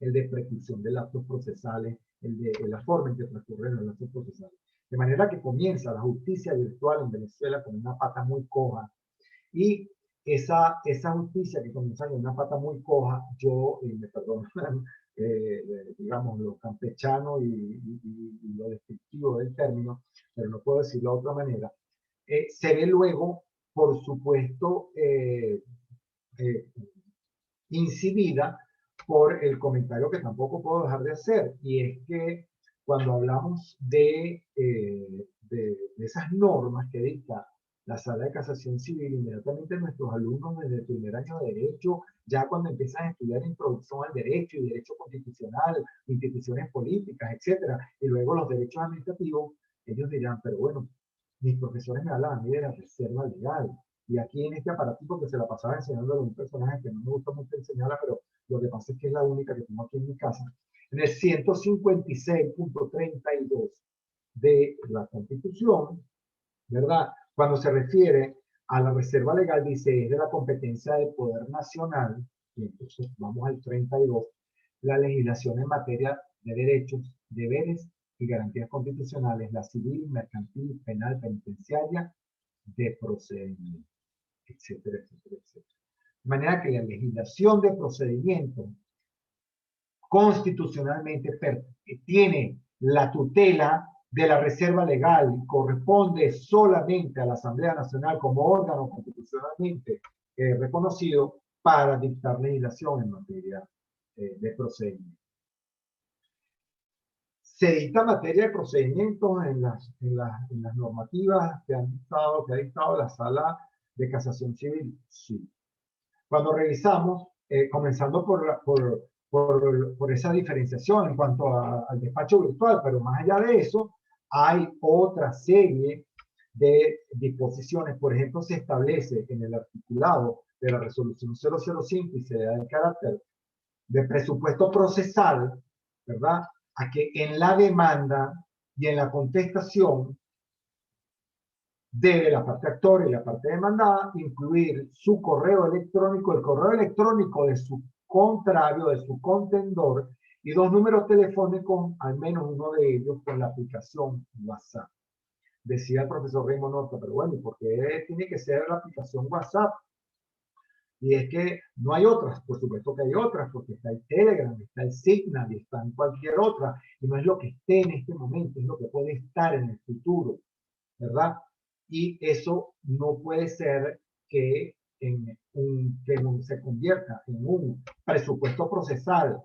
el de preclusión de actos procesales, el de la forma en que transcurren los actos procesales. De manera que comienza la justicia virtual en Venezuela con una pata muy coja, y esa justicia que comienza con una pata muy coja, me perdonan, digamos, lo campechano y lo descriptivo del término, pero no puedo decirlo de otra manera, se ve luego, por supuesto, incidida por el comentario que tampoco puedo dejar de hacer, y es que cuando hablamos de esas normas que dicta la Sala de Casación Civil, inmediatamente nuestros alumnos desde el primer año de Derecho, ya cuando empiezan a estudiar introducción al derecho y derecho constitucional, instituciones políticas, etcétera, y luego los derechos administrativos, ellos dirán, pero bueno, mis profesores me hablan a mí de la reserva legal, y aquí en este aparatito que se la pasaba enseñando a un personaje que no me gusta mucho enseñarla, pero lo que pasa es que es la única que tengo aquí en mi casa, en el 156.32 de la Constitución, ¿verdad? Cuando se refiere a la reserva legal, dice, es de la competencia del Poder Nacional, y entonces vamos al 32, la legislación en materia de derechos, deberes y garantías constitucionales, la civil, mercantil, penal, penitenciaria, de procedimiento, etcétera, etcétera, etcétera. De manera que la legislación de procedimiento constitucionalmente tiene la tutela de la reserva legal y corresponde solamente a la Asamblea Nacional como órgano constitucionalmente reconocido para dictar legislación en materia de procedimiento. Se dicta materia de procedimientos en las normativas que ha dictado la Sala de Casación Civil, sí. Cuando revisamos, comenzando por esa diferenciación en cuanto al despacho virtual, pero más allá de eso, hay otra serie de disposiciones. Por ejemplo, se establece en el articulado de la resolución 005 y se da el carácter de presupuesto procesal, ¿verdad? A que en la demanda y en la contestación debe la parte actora y la parte demandada incluir su correo electrónico, el correo electrónico de su contrario, de su contendor, y dos números telefónicos, al menos uno de ellos con la aplicación WhatsApp. Decía el profesor Raymond Horta, pero bueno, ¿y por qué tiene que ser la aplicación WhatsApp? Y es que no hay otras, por supuesto que hay otras, porque está el Telegram, está el Signal, y está en cualquier otra, y no es lo que esté en este momento, es lo que puede estar en el futuro, ¿verdad? Y eso no puede ser que se convierta en un presupuesto procesal,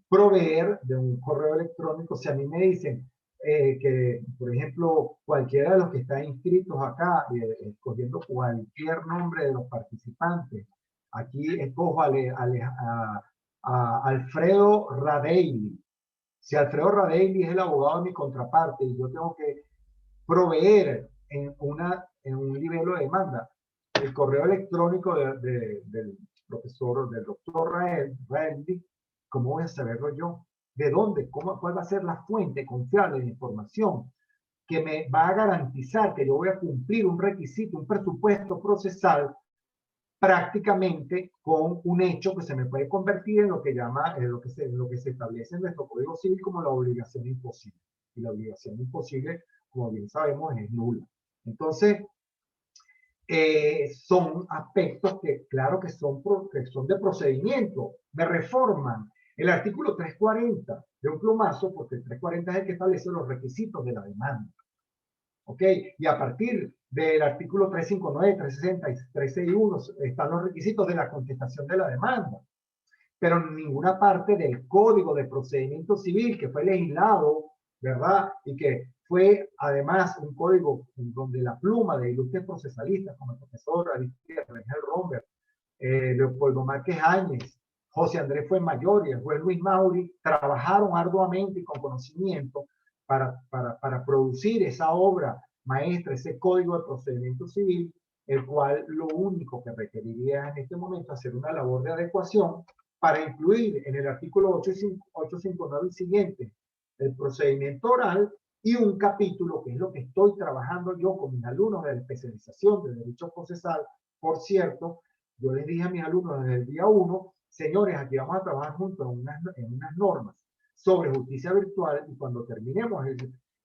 proveer de un correo electrónico. Si a mí me dicen que, por ejemplo, cualquiera de los que están inscritos acá, escogiendo cualquier nombre de los participantes, aquí escojo a Alfredo Radeili. Si Alfredo Radeili es el abogado de mi contraparte y yo tengo que proveer en un libelo de demanda el correo electrónico del profesor, del doctor Radeili, ¿cómo voy a saberlo yo? ¿De dónde? ¿Cuál va a ser la fuente confiable de información que me va a garantizar que yo voy a cumplir un requisito, un presupuesto procesal prácticamente con un hecho que se me puede convertir en lo que lo que se establece en nuestro Código Civil como la obligación imposible? Y la obligación imposible, como bien sabemos, es nula. Entonces, son aspectos que, claro, que son de procedimiento. Me reforman el artículo 340 de un plumazo, porque el 340 es el que establece los requisitos de la demanda. ¿Ok? Y a partir del artículo 359, 360 y 361 están los requisitos de la contestación de la demanda. Pero en ninguna parte del Código de Procedimiento Civil, que fue legislado, ¿verdad? Y que fue además un código donde la pluma de ilustres procesalistas como el profesor Aristide Rangel Romberg, Leopoldo Márquez Áñez, José Andrés Fuenmayor y el juez Luis Mauri trabajaron arduamente y con conocimiento para producir esa obra maestra, ese Código de Procedimiento Civil, el cual lo único que requeriría en este momento es hacer una labor de adecuación para incluir en el artículo 859 y siguiente el procedimiento oral y un capítulo, que es lo que estoy trabajando yo con mis alumnos de la especialización de Derecho Procesal. Por cierto, yo les dije a mis alumnos desde el día 1, señores, aquí vamos a trabajar juntos en unas normas sobre justicia virtual, y cuando terminemos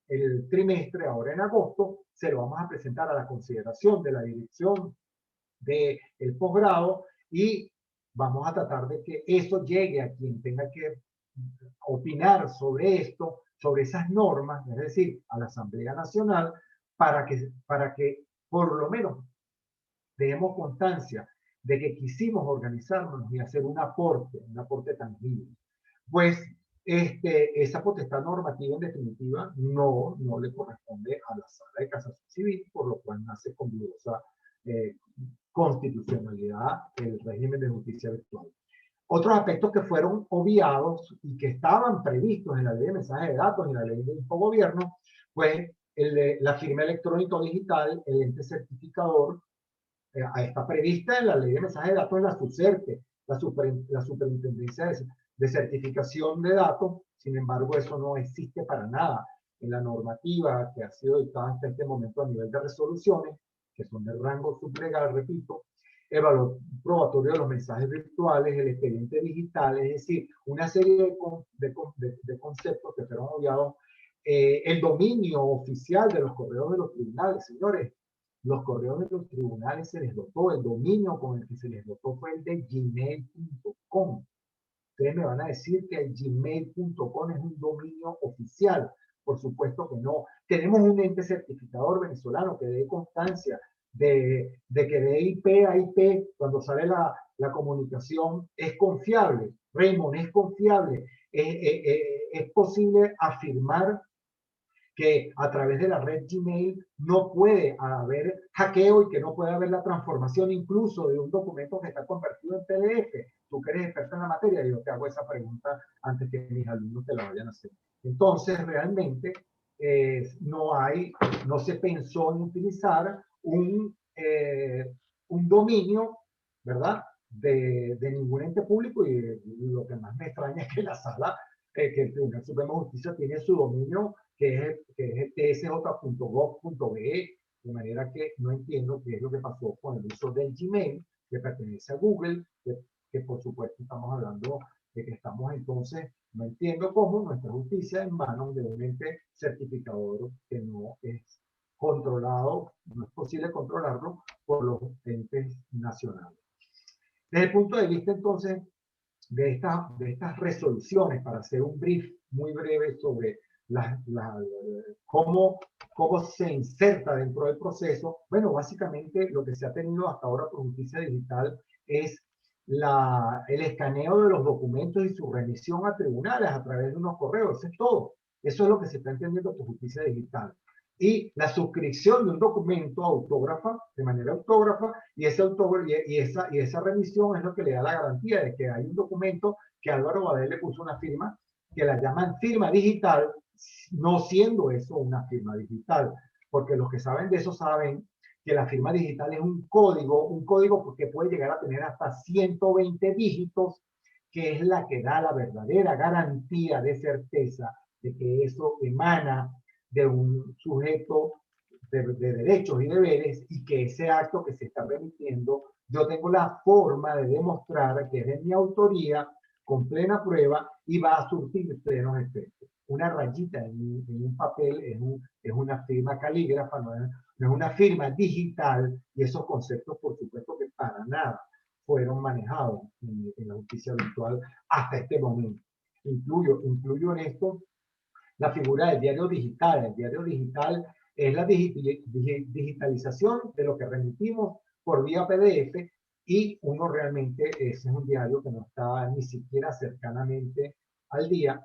el trimestre, ahora en agosto, se lo vamos a presentar a la consideración de la dirección del posgrado y vamos a tratar de que eso llegue a quien tenga que opinar sobre esto, sobre esas normas, es decir, a la Asamblea Nacional, para que por lo menos demos constancia de que quisimos organizarnos y hacer un aporte tangible. Pues esa potestad normativa en definitiva no le corresponde a la Sala de Casación Civil, por lo cual nace con dudosa constitucionalidad el régimen de justicia virtual. Otros aspectos que fueron obviados y que estaban previstos en la ley de mensajes de datos y en la ley de infogobierno, pues la firma electrónica digital, el ente certificador, está prevista en la ley de mensajes de datos en la SUCERTE, la Superintendencia de Certificación de Datos. Sin embargo, eso no existe para nada en la normativa que ha sido dictada hasta este momento a nivel de resoluciones, que son de rango sublegal, repito, el valor probatorio de los mensajes virtuales, el expediente digital, es decir, una serie de conceptos que fueron obviados. El dominio oficial de los correos de los tribunales, señores, los correos de los tribunales se les dotó, el dominio con el que se les dotó fue el de gmail.com. Ustedes me van a decir que el gmail.com es un dominio oficial. Por supuesto que no. Tenemos un ente certificador venezolano que dé constancia de que de IP a IP, cuando sale la comunicación, es confiable. Raymond, es confiable. Es posible afirmar que a través de la red Gmail no puede haber hackeo y que no puede haber la transformación incluso de un documento que está convertido en PDF. Tú que eres experto en la materia, yo te hago esa pregunta antes que mis alumnos te la vayan a hacer. Entonces, realmente no se pensó en utilizar un dominio, ¿verdad?, de ningún ente público, y lo que más me extraña es que la sala, que el Tribunal Supremo de Justicia tiene su dominio que es el tsj.gov.be, de manera que no entiendo qué es lo que pasó con el uso del Gmail, que pertenece a Google, que por supuesto estamos hablando de que estamos entonces, no entiendo cómo nuestra justicia en manos de un ente certificador que no es controlado, no es posible controlarlo por los entes nacionales. Desde el punto de vista entonces de estas resoluciones, para hacer un brief muy breve sobre cómo se inserta dentro del proceso. Bueno, básicamente lo que se ha tenido hasta ahora por justicia digital es el escaneo de los documentos y su remisión a tribunales a través de unos correos. Eso es todo. Eso es lo que se está entendiendo por justicia digital. Y la suscripción de un documento autógrafa, de manera autógrafa, y esa remisión es lo que le da la garantía de que hay un documento que Álvaro Badel le puso una firma, que la llaman firma digital, no siendo eso una firma digital, porque los que saben de eso saben que la firma digital es un código que puede llegar a tener hasta 120 dígitos, que es la que da la verdadera garantía de certeza de que eso emana de un sujeto de derechos y deberes y que ese acto que se está remitiendo, yo tengo la forma de demostrar que es de mi autoría con plena prueba y va a surtir plenos efectos. Una rayita en un papel es una firma calígrafa, no es una firma digital, y esos conceptos, por supuesto, que para nada fueron manejados en la justicia virtual hasta este momento. Incluyo en esto la figura del diario digital. El diario digital es la digitalización de lo que remitimos por vía PDF, y uno realmente ese es un diario que no está ni siquiera cercanamente al día.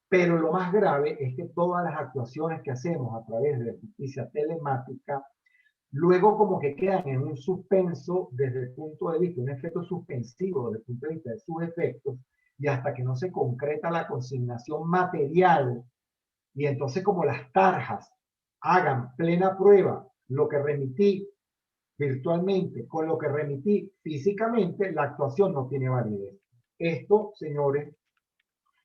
Pero lo más grave es que todas las actuaciones que hacemos a través de la justicia telemática, luego como que quedan en un suspenso desde el punto de vista, un efecto suspensivo desde el punto de vista de sus efectos, y hasta que no se concreta la consignación material, y entonces como las tarjas hagan plena prueba lo que remití virtualmente con lo que remití físicamente, la actuación no tiene validez. Esto, señores,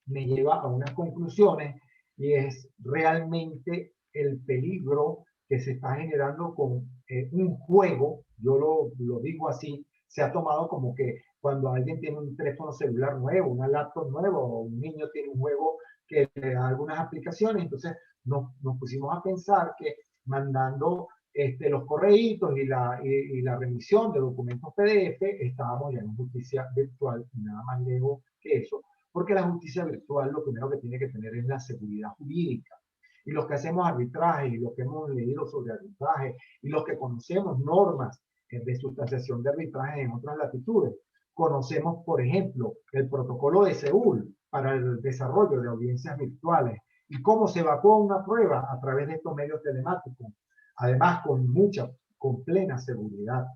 me lleva a unas conclusiones, y es realmente el peligro que se está generando con un juego. Yo lo digo así, se ha tomado como que cuando alguien tiene un teléfono celular nuevo, una laptop nueva, o un niño tiene un juego que le da algunas aplicaciones, entonces nos pusimos a pensar que mandando los correitos y la remisión de documentos PDF, estábamos ya en justicia virtual, y nada más lejos que eso, porque la justicia virtual lo primero que tiene que tener es la seguridad jurídica. Y los que hacemos arbitraje, y los que hemos leído sobre arbitraje, y los que conocemos normas de sustanciación de arbitraje en otras latitudes, conocemos, por ejemplo, el protocolo de Seúl para el desarrollo de audiencias virtuales, y cómo se evacúa una prueba a través de estos medios telemáticos, además con plena seguridad.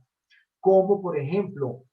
Como, por ejemplo,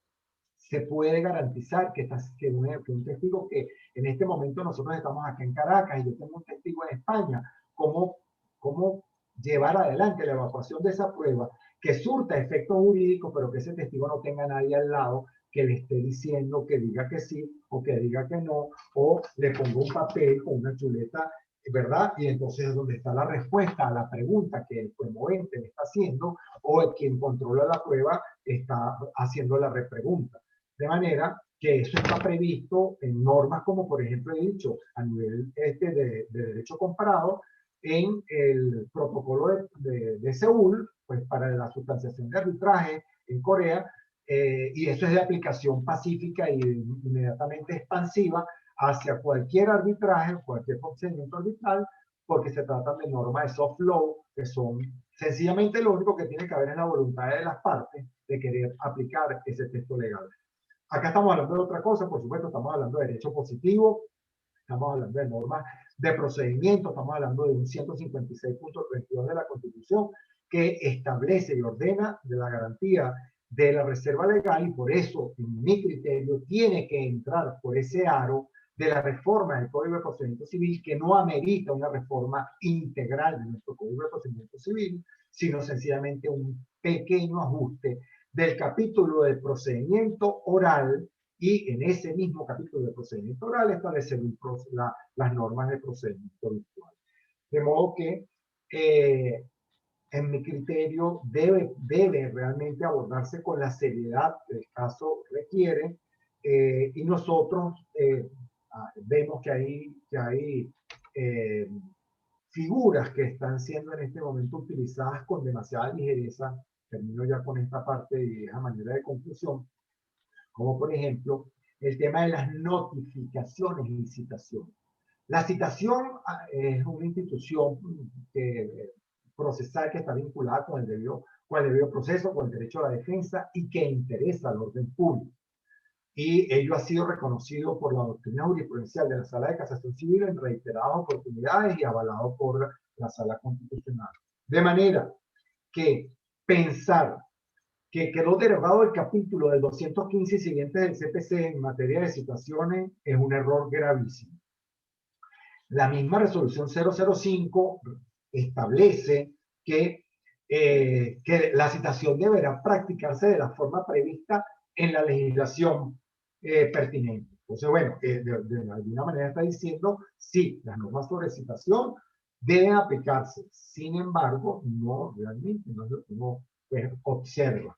se puede garantizar que un testigo, que en este momento nosotros estamos acá en Caracas y yo tengo un testigo en España, cómo llevar adelante la evacuación de esa prueba que surta efectos jurídicos, pero que ese testigo no tenga nadie al lado que le esté diciendo que diga que sí o que diga que no, o le ponga un papel con una chuleta, ¿verdad? Y entonces es donde está la respuesta a la pregunta que el promovente le está haciendo, o quien controla la prueba está haciendo la repregunta. De manera que eso está previsto en normas como, por ejemplo, he dicho, a nivel de derecho comparado, en el protocolo de Seúl, pues para la sustanciación de arbitraje en Corea, y eso es de aplicación pacífica y inmediatamente expansiva hacia cualquier arbitraje, cualquier procedimiento arbitral, porque se trata de normas de soft law, que son sencillamente lo único que tiene que haber en la voluntad de las partes de querer aplicar ese texto legal. Acá estamos hablando de otra cosa, por supuesto, estamos hablando de derecho positivo, estamos hablando de normas de procedimiento, estamos hablando de un 156.32 de la Constitución, que establece y ordena de la garantía de la reserva legal, y por eso, en mi criterio, tiene que entrar por ese aro de la reforma del Código de Procedimiento Civil, que no amerita una reforma integral de nuestro Código de Procedimiento Civil, sino sencillamente un pequeño ajuste del capítulo de procedimiento oral, y en ese mismo capítulo de procedimiento oral establecer las normas de procedimiento virtual. De modo que, en mi criterio, debe realmente abordarse con la seriedad que el caso requiere, y nosotros vemos que hay figuras que están siendo en este momento utilizadas con demasiada ligereza. Termino ya con esta parte y esa manera de conclusión, como por ejemplo el tema de las notificaciones y citaciones. La citación es una institución procesal que está vinculada con el debido proceso, con el derecho a la defensa y que interesa al orden público. Y ello ha sido reconocido por la doctrina jurisprudencial de la Sala de Casación Civil en reiteradas oportunidades y avalado por la Sala Constitucional. De manera que pensar que quedó derogado el capítulo del 215 y siguientes del CPC en materia de citaciones es un error gravísimo. La misma resolución 005 establece que la citación deberá practicarse de la forma prevista en la legislación pertinente. Entonces, bueno, de alguna manera está diciendo, sí, las normas sobre citación deben aplicarse. Sin embargo, no realmente, no es lo que uno pues, observa.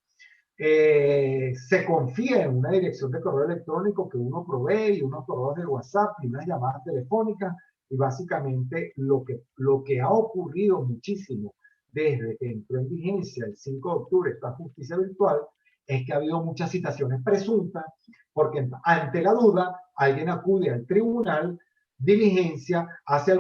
Se confía en una dirección de correo electrónico que uno provee y unos correos de WhatsApp y unas llamadas telefónicas. Y básicamente lo que ha ocurrido muchísimo desde que entró en vigencia el 5 de octubre esta justicia virtual es que ha habido muchas citaciones presuntas porque ante la duda alguien acude al tribunal, diligencia, hace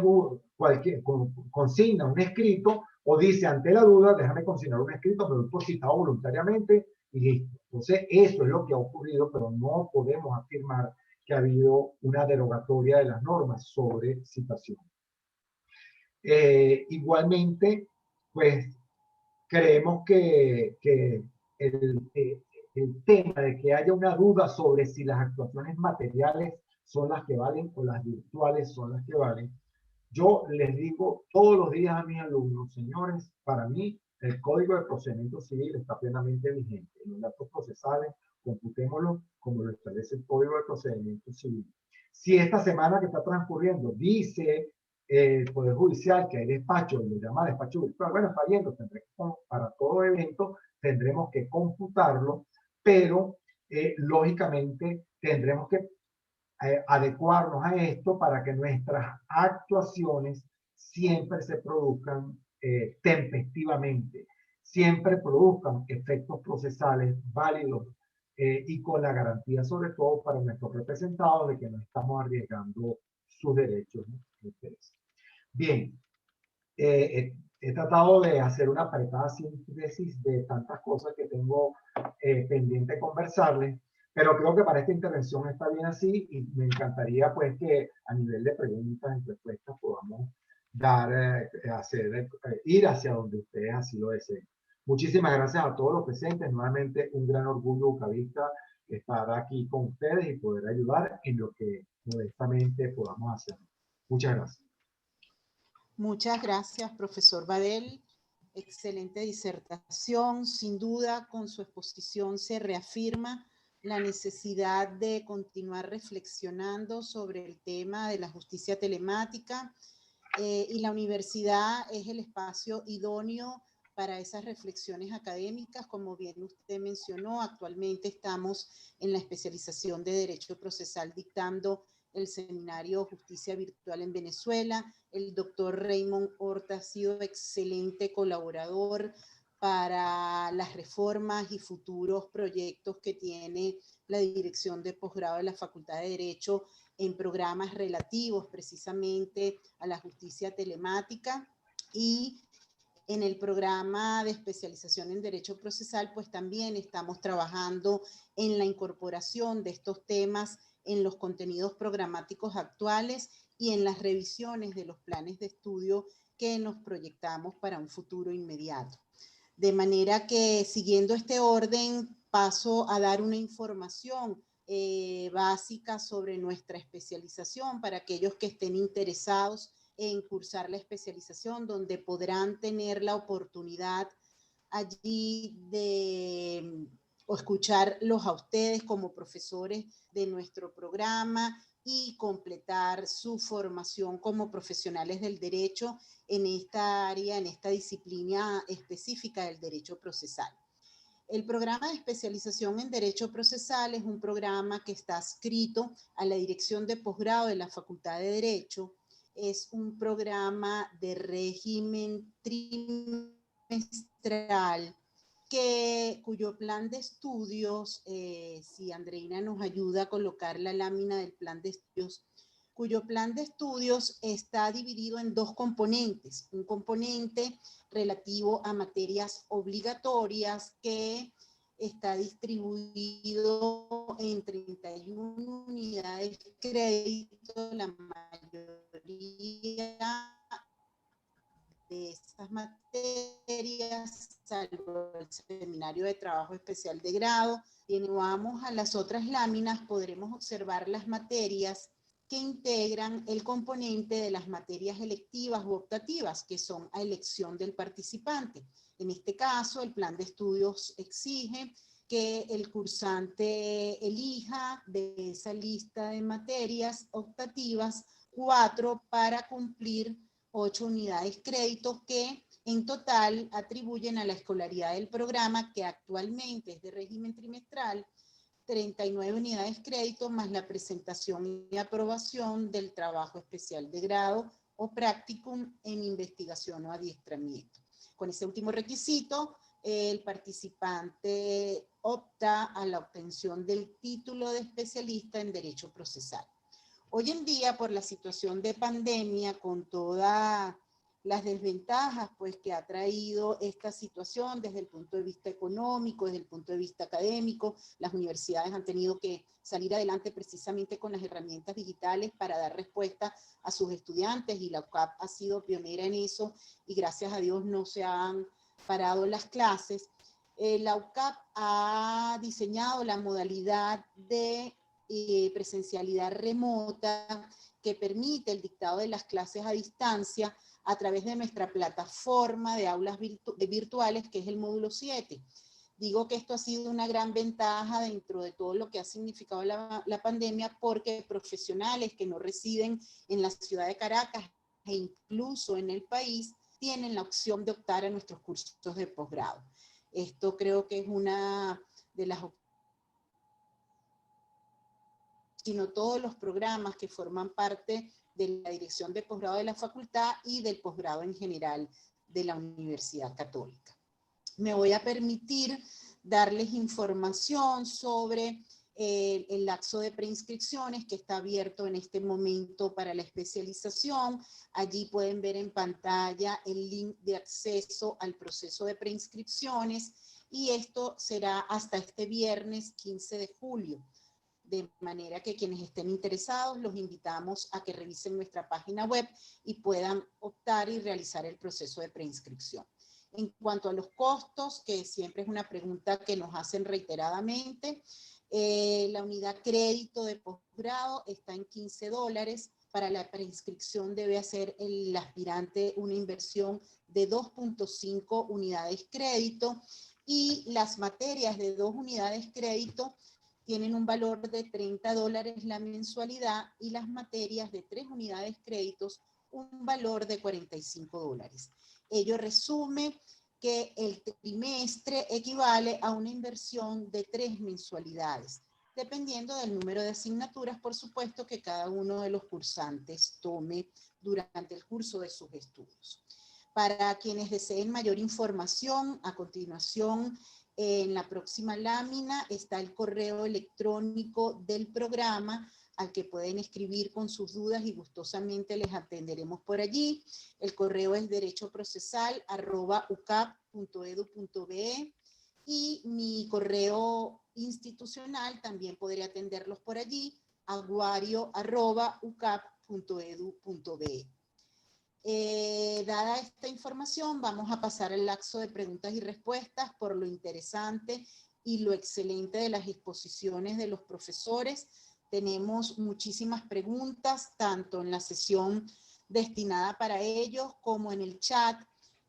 consigna un escrito o dice ante la duda déjame consignar un escrito, me doy por citado voluntariamente y listo. Entonces eso es lo que ha ocurrido, pero no podemos afirmar que ha habido una derogatoria de las normas sobre citación. Igualmente, pues creemos que el tema de que haya una duda sobre si las actuaciones materiales son las que valen o las virtuales son las que valen, yo les digo todos los días a mis alumnos, señores, para mí el Código de Procedimiento Civil está plenamente vigente. Los datos procesales, computémoslo como lo establece el Código de Procedimiento Civil. Si esta semana que está transcurriendo dice el Poder Judicial que hay despacho, lo llama despacho virtual, bueno, está bien, para todo evento tendremos que computarlo, pero lógicamente tendremos que adecuarnos a esto para que nuestras actuaciones siempre se produzcan tempestivamente, siempre produzcan efectos procesales válidos y con la garantía sobre todo para nuestros representados de que no estamos arriesgando sus derechos. Bien, he tratado de hacer una apretada síntesis de tantas cosas que tengo pendiente de conversarles. Pero creo que para esta intervención está bien así y me encantaría pues que a nivel de preguntas y respuestas podamos ir hacia donde ustedes así lo deseen. Muchísimas gracias a todos los presentes. Nuevamente un gran orgullo bucavista estar aquí con ustedes y poder ayudar en lo que modestamente podamos hacer. Muchas gracias.
Muchas gracias, profesor Badel. Excelente disertación. Sin duda, con su exposición se reafirma la necesidad de continuar reflexionando sobre el tema de la justicia telemática y la universidad es el espacio idóneo para esas reflexiones académicas. Como bien usted mencionó, actualmente estamos en la especialización de Derecho Procesal dictando el seminario Justicia Virtual en Venezuela. El doctor Raymond Horta ha sido excelente colaborador para las reformas y futuros proyectos que tiene la Dirección de Posgrado de la Facultad de Derecho en programas relativos precisamente a la justicia telemática y en el programa de especialización en Derecho Procesal, pues también estamos trabajando en la incorporación de estos temas en los contenidos programáticos actuales y en las revisiones de los planes de estudio que nos proyectamos para un futuro inmediato. De manera que, siguiendo este orden, paso a dar una información básica sobre nuestra especialización para aquellos que estén interesados en cursar la especialización, donde podrán tener la oportunidad allí de escucharlos a ustedes como profesores de nuestro programa y completar su formación como profesionales del derecho en esta área, en esta disciplina específica del derecho procesal. El programa de especialización en Derecho Procesal es un programa que está adscrito a la Dirección de Posgrado de la Facultad de Derecho. Es un programa de régimen trimestral cuyo plan de estudios, si Andreina nos ayuda a colocar la lámina del plan de estudios, cuyo plan de estudios está dividido en dos componentes. Un componente relativo a materias obligatorias que está distribuido en 31 unidades de crédito. La mayoría de estas materias, salvo el seminario de trabajo especial de grado. Si vamos a las otras láminas, podremos observar las materias que integran el componente de las materias electivas u optativas, que son a elección del participante. En este caso, el plan de estudios exige que el cursante elija de esa lista de materias optativas 4 para cumplir 8 unidades créditos que en total atribuyen a la escolaridad del programa, que actualmente es de régimen trimestral, 39 unidades créditos más la presentación y aprobación del trabajo especial de grado o practicum en investigación o adiestramiento. Con ese último requisito, el participante opta a la obtención del título de especialista en Derecho Procesal. Hoy en día, por la situación de pandemia, con todas las desventajas pues, que ha traído esta situación desde el punto de vista económico, desde el punto de vista académico, las universidades han tenido que salir adelante precisamente con las herramientas digitales para dar respuesta a sus estudiantes, y la UCAP ha sido pionera en eso, y gracias a Dios no se han parado las clases. La UCAP ha diseñado la modalidad de presencialidad remota que permite el dictado de las clases a distancia a través de nuestra plataforma de aulas virtuales, que es el módulo 7. Digo que esto ha sido una gran ventaja dentro de todo lo que ha significado la pandemia, porque profesionales que no residen en la ciudad de Caracas e incluso en el país tienen la opción de optar a nuestros cursos de posgrado. Esto creo que es una de las opciones, sino todos los programas que forman parte de la dirección de posgrado de la facultad y del posgrado en general de la Universidad Católica. Me voy a permitir darles información sobre el lapso de preinscripciones que está abierto en este momento para la especialización. Allí pueden ver en pantalla el link de acceso al proceso de preinscripciones, y esto será hasta este viernes 15 de julio. De manera que quienes estén interesados los invitamos a que revisen nuestra página web y puedan optar y realizar el proceso de preinscripción. En cuanto a los costos, que siempre es una pregunta que nos hacen reiteradamente, la unidad crédito de posgrado está en $15. Para la preinscripción debe hacer el aspirante una inversión de 2.5 unidades crédito, y las materias de 2 unidades crédito tienen un valor de $30 la mensualidad, y las materias de 3 unidades créditos un valor de $45. Ello resume que el trimestre equivale a una inversión de 3 mensualidades, dependiendo del número de asignaturas, por supuesto, que cada uno de los cursantes tome durante el curso de sus estudios. Para quienes deseen mayor información, a continuación, en la próxima lámina está el correo electrónico del programa al que pueden escribir con sus dudas y gustosamente les atenderemos por allí. El correo es derechoprocesal@ucap.edu.be, y mi correo institucional también podría atenderlos por allí, aguario@ucap.edu.be. Dada esta información, vamos a pasar al lapso de preguntas y respuestas por lo interesante y lo excelente de las exposiciones de los profesores. Tenemos muchísimas preguntas, tanto en la sesión destinada para ellos como en el chat,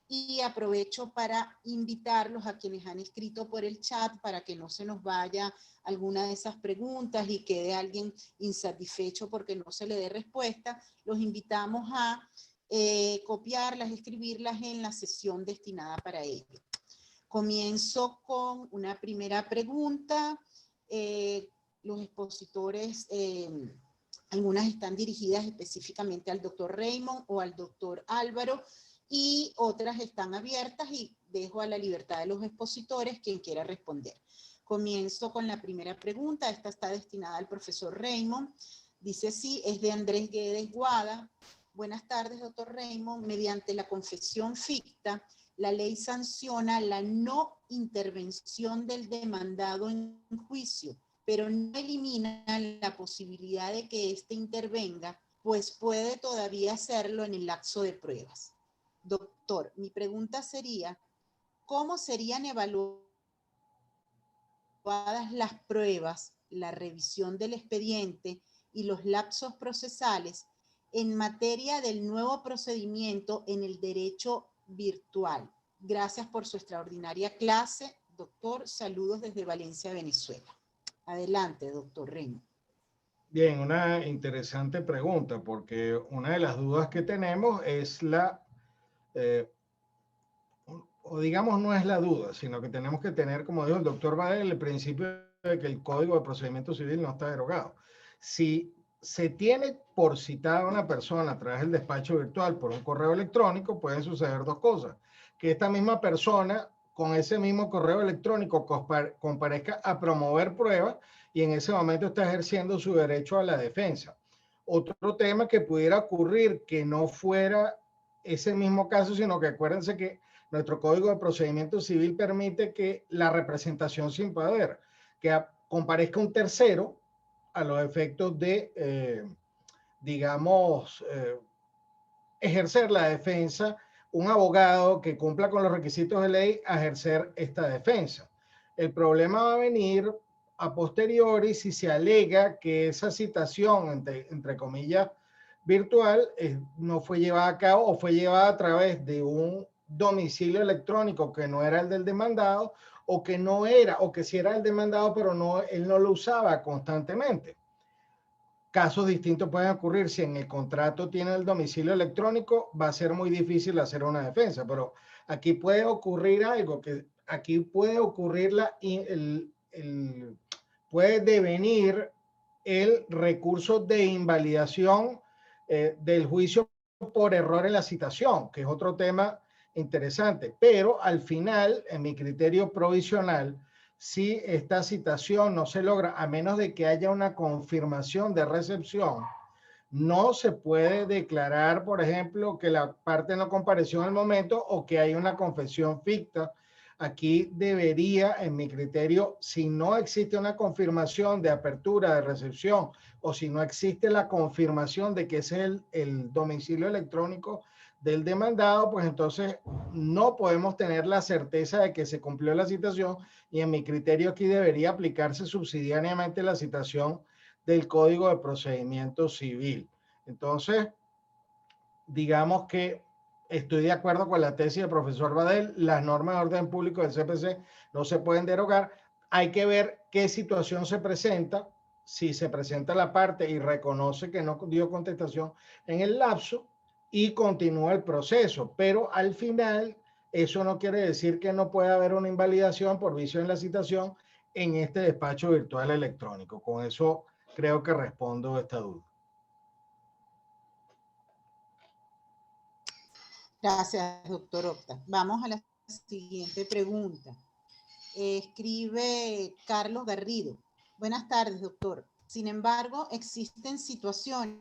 y aprovecho para invitarlos a quienes han escrito por el chat para que no se nos vaya alguna de esas preguntas y quede alguien insatisfecho porque no se le dé respuesta. Los invitamos a copiarlas, escribirlas en la sesión destinada para ello. Comienzo con una primera pregunta. Los expositores, algunas están dirigidas específicamente al doctor Raymond o al doctor Álvaro, y otras están abiertas y dejo a la libertad de los expositores quien quiera responder. Comienzo con la primera pregunta. Esta está destinada al profesor Raymond. Dice así, es de Andrés Guedes Guada. Buenas tardes, doctor Raymond. Mediante la confesión ficta, la ley sanciona la no intervención del demandado en juicio, pero no elimina la posibilidad de que éste intervenga, pues puede todavía hacerlo en el lapso de pruebas. Doctor, mi pregunta sería, ¿cómo serían evaluadas las pruebas, la revisión del expediente y los lapsos procesales en materia del nuevo procedimiento en el derecho virtual? Gracias por su extraordinaria clase, doctor. Saludos desde Valencia, Venezuela. Adelante, doctor Raymond.
Bien, una interesante pregunta, porque una de las dudas que tenemos es o digamos no es la duda, sino que tenemos que tener, como dijo el doctor Badel, el principio de que el Código de Procedimiento Civil no está derogado. Si se tiene por citada a una persona a través del despacho virtual por un correo electrónico, pueden suceder dos cosas. Que esta misma persona con ese mismo correo electrónico comparezca a promover pruebas y en ese momento está ejerciendo su derecho a la defensa. Otro tema que pudiera ocurrir que no fuera ese mismo caso, sino que acuérdense que nuestro Código de Procedimiento Civil permite que la representación sin poder, que comparezca un tercero a los efectos de, ejercer la defensa, un abogado que cumpla con los requisitos de ley a ejercer esta defensa. El problema va a venir a posteriori si se alega que esa citación, entre comillas, virtual, no fue llevada a cabo o fue llevada a través de un domicilio electrónico que no era el del demandado, o que no era, o que sí era el demandado, pero no, él no lo usaba constantemente. Casos distintos pueden ocurrir. Si en el contrato tiene el domicilio electrónico, va a ser muy difícil hacer una defensa, pero aquí puede ocurrir algo, que aquí puede ocurrir puede devenir el recurso de invalidación del juicio por error en la citación, que es otro tema interesante, pero al final, en mi criterio provisional, si esta citación no se logra, a menos de que haya una confirmación de recepción, no se puede declarar, por ejemplo, que la parte no compareció en el momento o que hay una confesión ficta. Aquí debería, en mi criterio, si no existe una confirmación de apertura, de recepción, o si no existe la confirmación de que ese es el domicilio electrónico del demandado, pues entonces no podemos tener la certeza de que se cumplió la citación, y en mi criterio aquí debería aplicarse subsidiariamente la citación del Código de Procedimiento Civil. Entonces, digamos que estoy de acuerdo con la tesis del profesor Badel, las normas de orden público del CPC no se pueden derogar. Hay que ver qué situación se presenta. Si se presenta la parte y reconoce que no dio contestación en el lapso y continúa el proceso, pero al final eso no quiere decir que no pueda haber una invalidación por vicio en la citación en este despacho virtual electrónico. Con eso creo que respondo esta duda.
Gracias, doctor Octa. Vamos a la siguiente pregunta. Escribe Carlos Garrido. Buenas tardes, doctor. Sin embargo, existen situaciones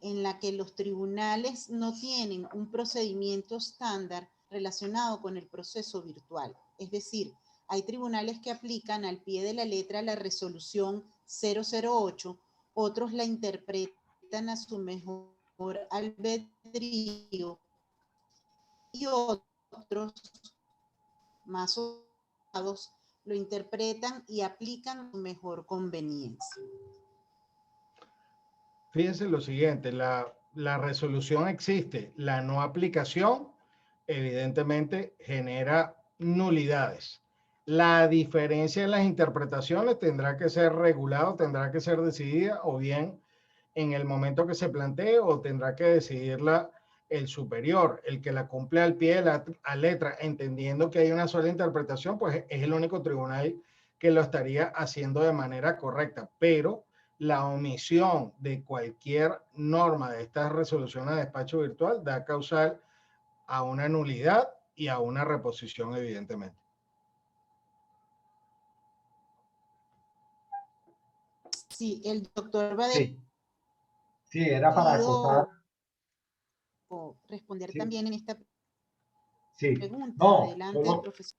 en las que los tribunales no tienen un procedimiento estándar relacionado con el proceso virtual. Es decir, hay tribunales que aplican al pie de la letra la resolución 008, otros la interpretan a su mejor albedrío y otros, más osados, lo interpretan y aplican a su mejor conveniencia.
Fíjense lo siguiente, la resolución existe, la no aplicación evidentemente genera nulidades. La diferencia en las interpretaciones tendrá que ser regulada, tendrá que ser decidida o bien en el momento que se plantee, o tendrá que decidirla el superior, el que la cumple al pie de la letra, entendiendo que hay una sola interpretación, pues es el único tribunal que lo estaría haciendo de manera correcta, pero la omisión de cualquier norma de estas resoluciones de despacho virtual da causal a una nulidad y a una reposición, evidentemente.
Sí, el doctor Badel
Sí. Sí, era para acotar.
O responder
Sí,
también en esta
sí.
pregunta.
No,
Adelante,
solo
profesor.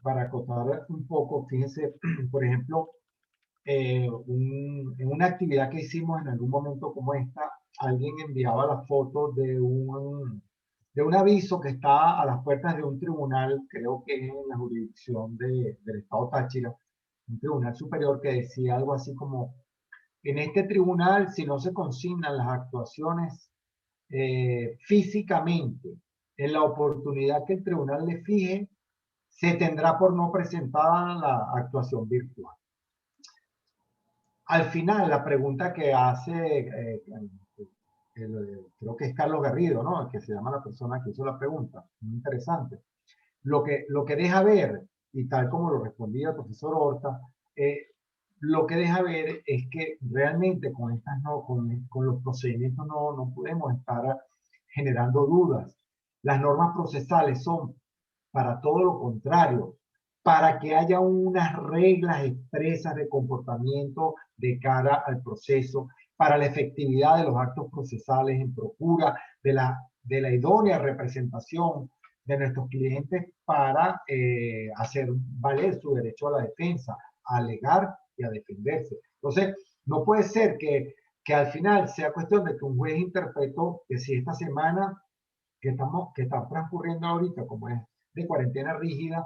para acotar un poco, fíjense, por ejemplo, en una actividad que hicimos en algún momento como esta, alguien enviaba la foto de un aviso que está a las puertas de un tribunal, creo que es en la jurisdicción del estado Táchira, un tribunal superior que decía algo así como, en este tribunal, si no se consignan las actuaciones físicamente en la oportunidad que el tribunal le fije, se tendrá por no presentada la actuación virtual. Al final, la pregunta que hace, creo que es Carlos Garrido, ¿no? El que se llama la persona que hizo la pregunta, muy interesante. Lo que deja ver, y tal como lo respondía el profesor Horta, lo que deja ver es que realmente con los procedimientos no podemos estar generando dudas. Las normas procesales son para todo lo contrario, para que haya unas reglas expresas de comportamiento de cara al proceso, para la efectividad de los actos procesales en procura de la idónea representación de nuestros clientes para hacer valer su derecho a la defensa, a alegar y a defenderse. Entonces, no puede ser que al final sea cuestión de que un juez interpretó que si esta semana que está transcurriendo ahorita, como es de cuarentena rígida,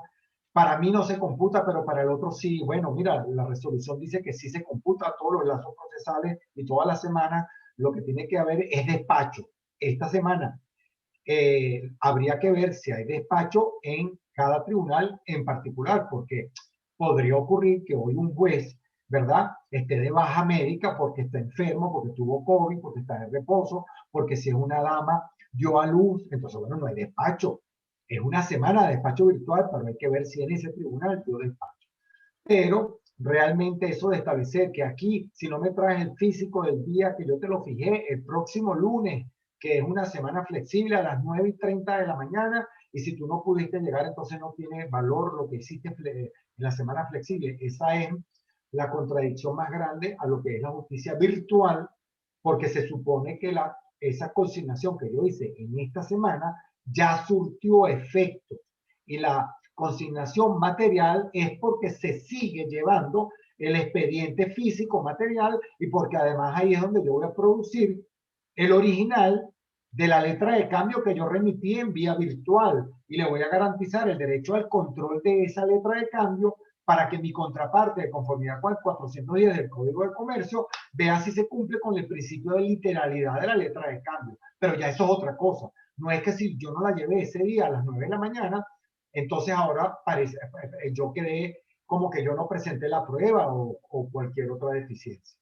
para mí no se computa, pero para el otro sí. Bueno, mira, la resolución dice que sí se computa todos los lazos procesales y todas las semanas. Lo que tiene que haber es despacho. Esta semana habría que ver si hay despacho en cada tribunal en particular, porque podría ocurrir que hoy un juez, ¿verdad?, esté de baja médica porque está enfermo, porque tuvo COVID, porque está en reposo, porque si es una dama dio a luz, entonces, bueno, no hay despacho. Es una semana de despacho virtual, pero hay que ver si en ese tribunal dio despacho. Pero realmente eso de establecer que aquí, si no me traes el físico del día que yo te lo fijé, el próximo lunes, que es una semana flexible a las 9:30 de la mañana, y si tú no pudiste llegar, entonces no tiene valor lo que hiciste en la semana flexible. Esa es la contradicción más grande a lo que es la justicia virtual, porque se supone que esa consignación que yo hice en esta semana ya surtió efecto. Y la consignación material es porque se sigue llevando el expediente físico material y porque además ahí es donde yo voy a producir el original de la letra de cambio que yo remití en vía virtual y le voy a garantizar el derecho al control de esa letra de cambio para que mi contraparte, de conformidad con el 410 del Código de Comercio, vea si se cumple con el principio de literalidad de la letra de cambio. Pero ya eso es otra cosa. No es que si yo no la llevé ese día a las 9 de la mañana, entonces ahora parece, yo quedé como que yo no presenté la prueba o cualquier otra deficiencia.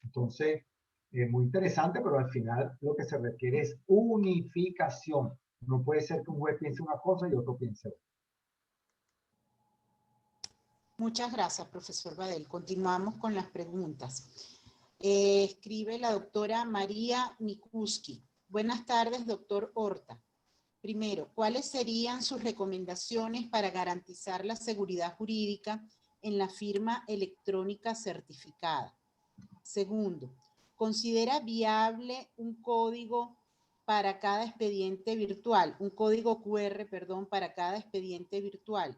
Entonces, muy interesante, pero al final lo que se requiere es unificación. No puede ser que un juez piense una cosa y otro piense otra.
Muchas gracias, profesor Badel. Continuamos con las preguntas. Escribe la doctora María Mikuski. Buenas tardes, doctor Horta. Primero, ¿cuáles serían sus recomendaciones para garantizar la seguridad jurídica en la firma electrónica certificada? Segundo, ¿considera viable un código para cada expediente virtual, un código QR, perdón, para cada expediente virtual?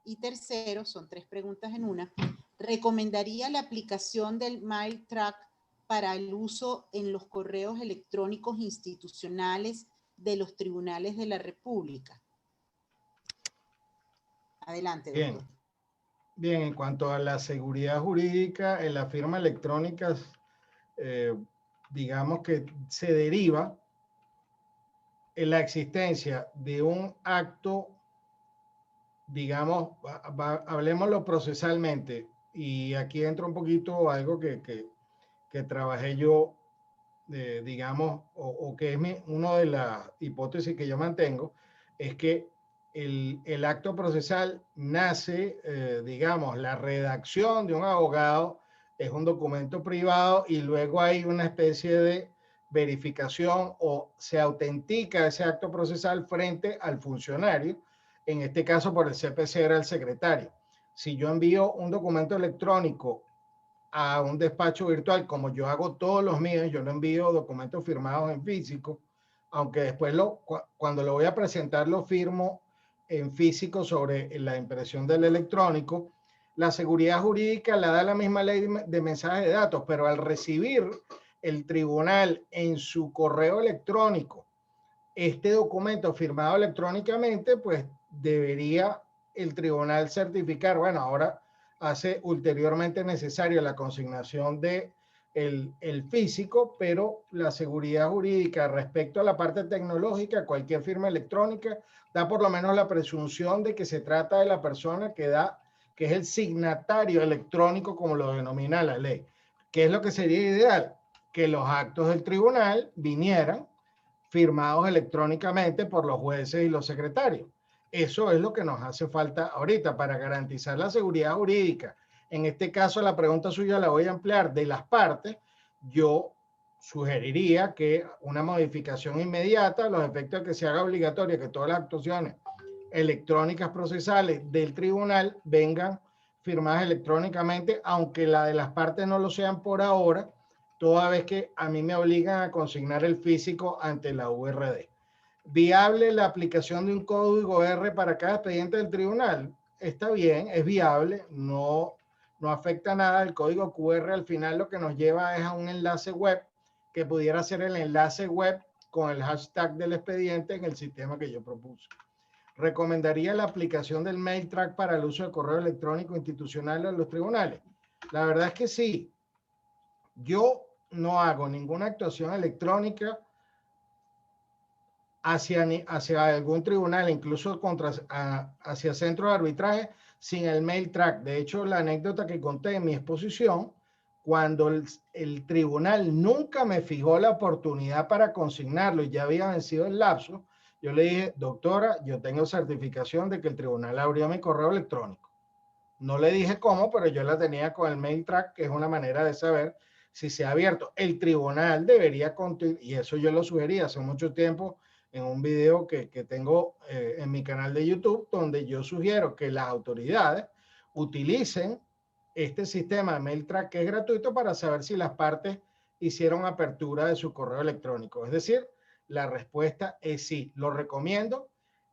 Y tercero, son tres preguntas en una, ¿recomendaría la aplicación del MailTrack para el uso en los correos electrónicos institucionales de los tribunales de la República? Adelante, doctor.
Bien, en cuanto a la seguridad jurídica en las firmas electrónicas, digamos que se deriva en la existencia de un acto, digamos, hablemoslo procesalmente, y aquí entra un poquito algo que trabajé yo, digamos, o que es una de las hipótesis que yo mantengo, es que el acto procesal nace, digamos, la redacción de un abogado es un documento privado y luego hay una especie de verificación o se autentica ese acto procesal frente al funcionario. En este caso, por el CPC era el secretario. Si yo envío un documento electrónico a un despacho virtual, como yo hago todos los míos, yo no envío documentos firmados en físico, aunque después cuando lo voy a presentar lo firmo en físico sobre la impresión del electrónico. La seguridad jurídica la da la misma ley de mensajes de datos, pero al recibir el tribunal en su correo electrónico este documento firmado electrónicamente, pues debería el tribunal certificar, bueno, ahora hace ulteriormente necesario la consignación de el físico, pero la seguridad jurídica respecto a la parte tecnológica, cualquier firma electrónica, da por lo menos la presunción de que se trata de la persona que es el signatario electrónico, como lo denomina la ley. ¿Qué es lo que sería ideal? Que los actos del tribunal vinieran firmados electrónicamente por los jueces y los secretarios. Eso es lo que nos hace falta ahorita para garantizar la seguridad jurídica. En este caso, la pregunta suya la voy a ampliar de las partes. Yo sugeriría que una modificación inmediata, a los efectos de que se haga obligatoria que todas las actuaciones electrónicas procesales del tribunal vengan firmadas electrónicamente, aunque la de las partes no lo sean por ahora, toda vez que a mí me obligan a consignar el físico ante la URD. ¿Viable la aplicación de un código R para cada expediente del tribunal? Está bien, es viable, no afecta nada. El código QR al final lo que nos lleva es a un enlace web que pudiera ser el enlace web con el hashtag del expediente en el sistema que yo propuse. ¿Recomendaría la aplicación del MailTrack para el uso de correo electrónico institucional en los tribunales? La verdad es que sí. Yo no hago ninguna actuación electrónica hacia algún tribunal, incluso hacia centro de arbitraje, sin el MailTrack. De hecho, la anécdota que conté en mi exposición, cuando el tribunal nunca me fijó la oportunidad para consignarlo y ya había vencido el lapso, yo le dije, doctora, yo tengo certificación de que el tribunal abrió mi correo electrónico. No le dije cómo, pero yo la tenía con el MailTrack, que es una manera de saber si se ha abierto. El tribunal debería continuar, y eso yo lo sugerí hace mucho tiempo en un video que tengo en mi canal de YouTube, donde yo sugiero que las autoridades utilicen este sistema de MailTrack, que es gratuito, para saber si las partes hicieron apertura de su correo electrónico. Es decir, la respuesta es sí, lo recomiendo.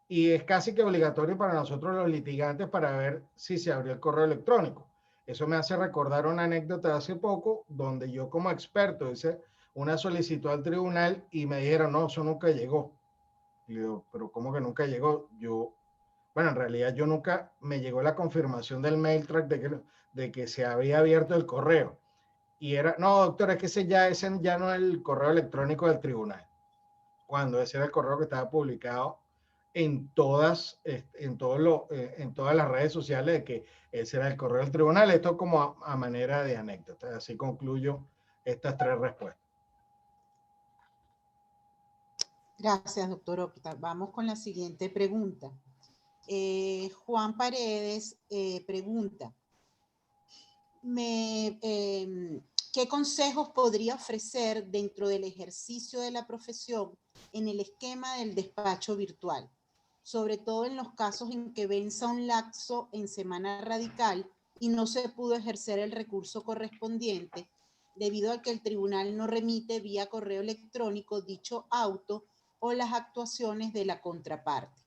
Y es casi que obligatorio para nosotros los litigantes para ver si se abrió el correo electrónico. Eso me hace recordar una anécdota de hace poco, donde yo como experto hice una solicitud al tribunal y me dijeron, no, eso nunca llegó. Y digo, pero ¿cómo que nunca llegó? Bueno, en realidad yo nunca me llegó la confirmación del MailTrack de que se había abierto el correo. Y era, no, doctor, es que ese ya no es el correo electrónico del tribunal. Cuando ese era el correo que estaba publicado en todas las redes sociales, de que ese era el correo del tribunal. Esto como a manera de anécdota. Así concluyo estas 3 respuestas.
Gracias, doctor Octa. Vamos con la siguiente pregunta. Juan Paredes pregunta, ¿qué consejos podría ofrecer dentro del ejercicio de la profesión en el esquema del despacho virtual? Sobre todo en los casos en que venza un lapso en semana radical y no se pudo ejercer el recurso correspondiente debido a que el tribunal no remite vía correo electrónico dicho auto o las actuaciones de la contraparte.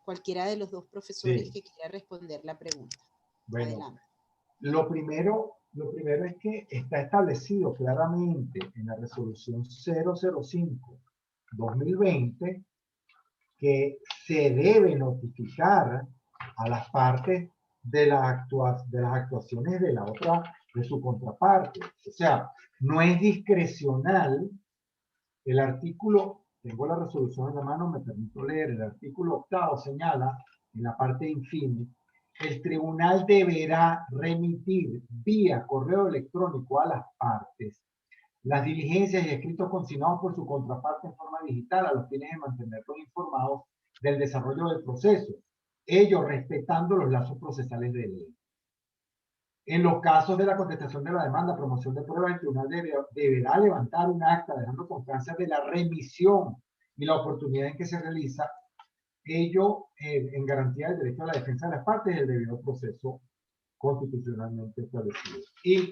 Cualquiera de los dos profesores que quiera responder la pregunta.
Bueno,
adelante.
Lo primero es que está establecido claramente en la resolución 005-2020 que se debe notificar a las partes de las actuaciones de su contraparte. O sea, no es discrecional. El artículo, tengo la resolución en la mano, me permito leer, el artículo 8 señala en la parte infine, el tribunal deberá remitir vía correo electrónico a las partes las diligencias y escritos consignados por su contraparte en forma digital a los fines de mantenerlos informados del desarrollo del proceso, ello respetando los lazos procesales de ley. En los casos de la contestación de la demanda, promoción de pruebas, el tribunal deberá levantar un acta dejando constancia de la remisión y la oportunidad en que se realiza, ello en garantía del derecho a la defensa de las partes y el debido proceso constitucionalmente establecido. Y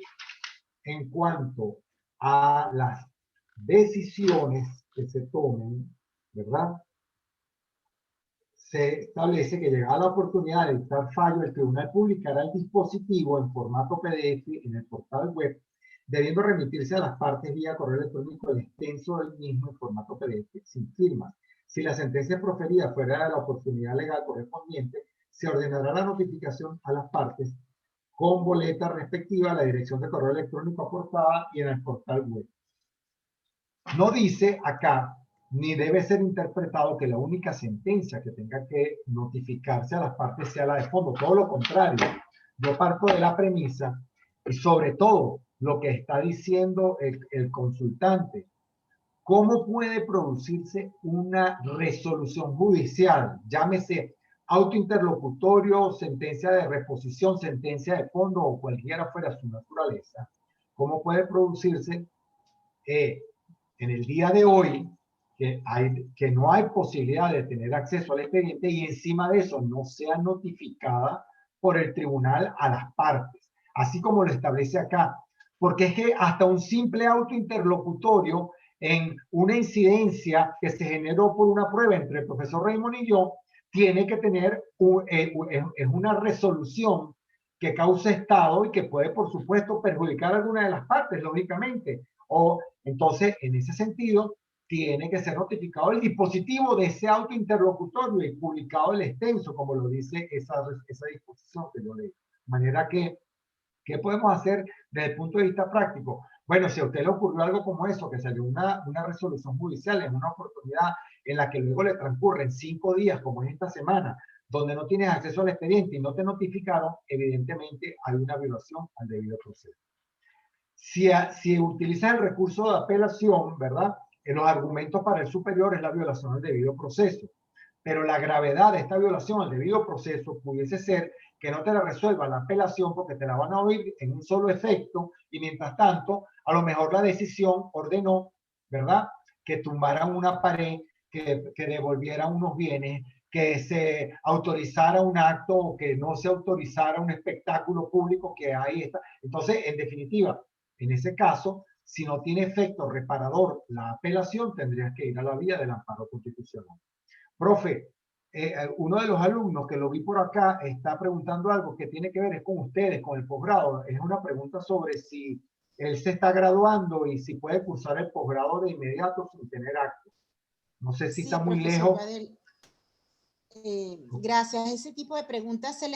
en cuanto a las decisiones que se tomen, ¿verdad? Se establece que llegada la oportunidad de dictar fallo, el tribunal publicará el dispositivo en formato PDF en el portal web, debiendo remitirse a las partes vía correo electrónico el extenso del mismo en formato PDF sin firma. Si la sentencia proferida fuera de la oportunidad legal correspondiente, se ordenará la notificación a las partes con boleta respectiva a la dirección de correo electrónico aportada y en el portal web. No dice acá, ni debe ser interpretado que la única sentencia que tenga que notificarse a las partes sea la de fondo. Todo lo contrario. Yo parto de la premisa y sobre todo lo que está diciendo el consultante. ¿Cómo puede producirse una resolución judicial? Llámese auto interlocutorio, sentencia de reposición, sentencia de fondo o cualquiera fuera su naturaleza. ¿Cómo puede producirse en el día de hoy que no hay posibilidad de tener acceso al expediente y encima de eso no sea notificada por el tribunal a las partes, así como lo establece acá? Porque es que hasta un simple auto interlocutorio en una incidencia que se generó por una prueba entre el profesor Raymond y yo, tiene que tener es una resolución que causa estado y que puede, por supuesto, perjudicar a alguna de las partes, lógicamente. O entonces, en ese sentido, tiene que ser notificado el dispositivo de ese auto interlocutorio y publicado el extenso, como lo dice esa disposición que yo leí. De manera que, ¿qué podemos hacer desde el punto de vista práctico? Bueno, si a usted le ocurrió algo como eso, que salió una resolución judicial en una oportunidad en la que luego le transcurren 5 días, como es esta semana, donde no tienes acceso al expediente y no te notificaron, evidentemente hay una violación al debido proceso. Si utilizas el recurso de apelación, ¿verdad? En los argumentos para el superior es la violación al debido proceso. Pero la gravedad de esta violación al debido proceso pudiese ser que no te la resuelva la apelación porque te la van a oír en un solo efecto y mientras tanto, a lo mejor la decisión ordenó, ¿verdad? Que tumbaran una pared, que devolvieran unos bienes, que se autorizara un acto o que no se autorizara un espectáculo público que ahí está. Entonces, en definitiva, en ese caso, si no tiene efecto reparador la apelación, tendrías que ir a la vía del amparo constitucional. Profe, uno de los alumnos que lo vi por acá está preguntando algo que tiene que ver es con ustedes, con el posgrado. Es una pregunta sobre si él se está graduando y si puede cursar el posgrado de inmediato sin tener acto. No sé si
Sí,
está muy
profesor
lejos.
Badel. Gracias. Ese tipo de preguntas se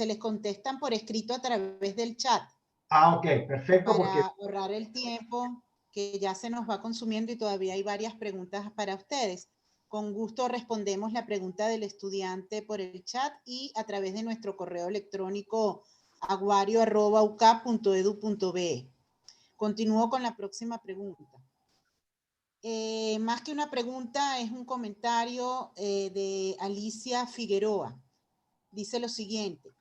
les contestan por escrito a través del chat.
Ah, ok, perfecto.
Para
porque
ahorrar el tiempo que ya se nos va consumiendo y todavía hay varias preguntas para ustedes. Con gusto respondemos la pregunta del estudiante por el chat y a través de nuestro correo electrónico aguario@ucap.edu.be. Continúo con la próxima pregunta. Más que una pregunta, es un comentario de Alicia Figueroa. Dice lo siguiente: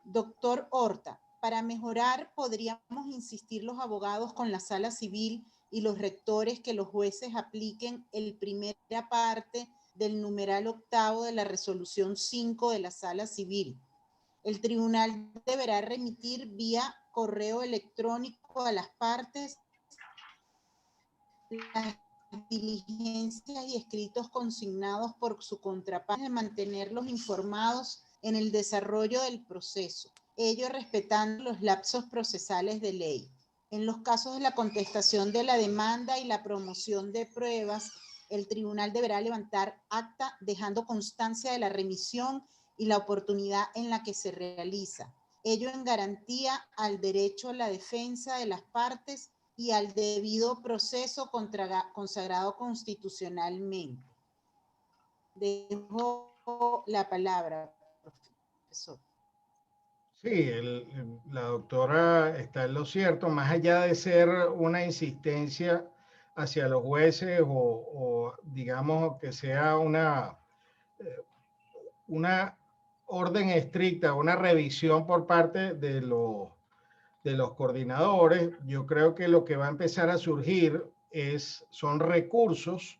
doctor Horta, para mejorar, ¿podríamos insistir los abogados con la sala civil y los rectores que los jueces apliquen el primera parte del numeral 8º de la resolución 5 de la sala civil? El tribunal deberá remitir vía correo electrónico a las partes las diligencias y escritos consignados por su contraparte de mantenerlos informados en el desarrollo del proceso, ello respetando los lapsos procesales de ley. En los casos de la contestación de la demanda y la promoción de pruebas, el tribunal deberá levantar acta dejando constancia de la remisión y la oportunidad en la que se realiza, ello en garantía al derecho a la defensa de las partes y al debido proceso consagrado constitucionalmente. Dejo la palabra, profesor.
Sí, la doctora está en lo cierto, más allá de ser una insistencia hacia los jueces o digamos que sea una orden estricta, una revisión por parte de los coordinadores, yo creo que lo que va a empezar a surgir son recursos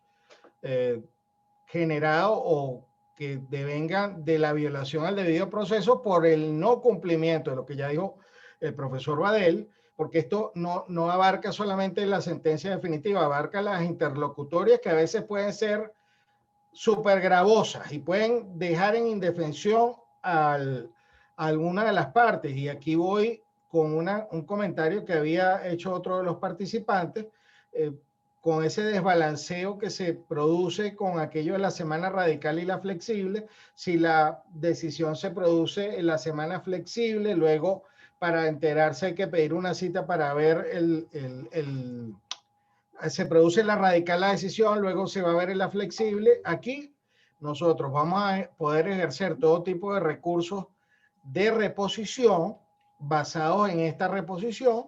generados o que devengan de la violación al debido proceso por el no cumplimiento de lo que ya dijo el profesor Badel, porque esto no abarca solamente la sentencia definitiva, abarca las interlocutorias que a veces pueden ser súper gravosas y pueden dejar en indefensión a alguna de las partes. Y aquí voy con un comentario que había hecho otro de los participantes, con ese desbalanceo que se produce con aquello de la semana radical y la flexible. Si la decisión se produce en la semana flexible, luego para enterarse hay que pedir una cita para ver se produce la radical la decisión, luego se va a ver en la flexible. Aquí nosotros vamos a poder ejercer todo tipo de recursos de reposición basados en esta reposición,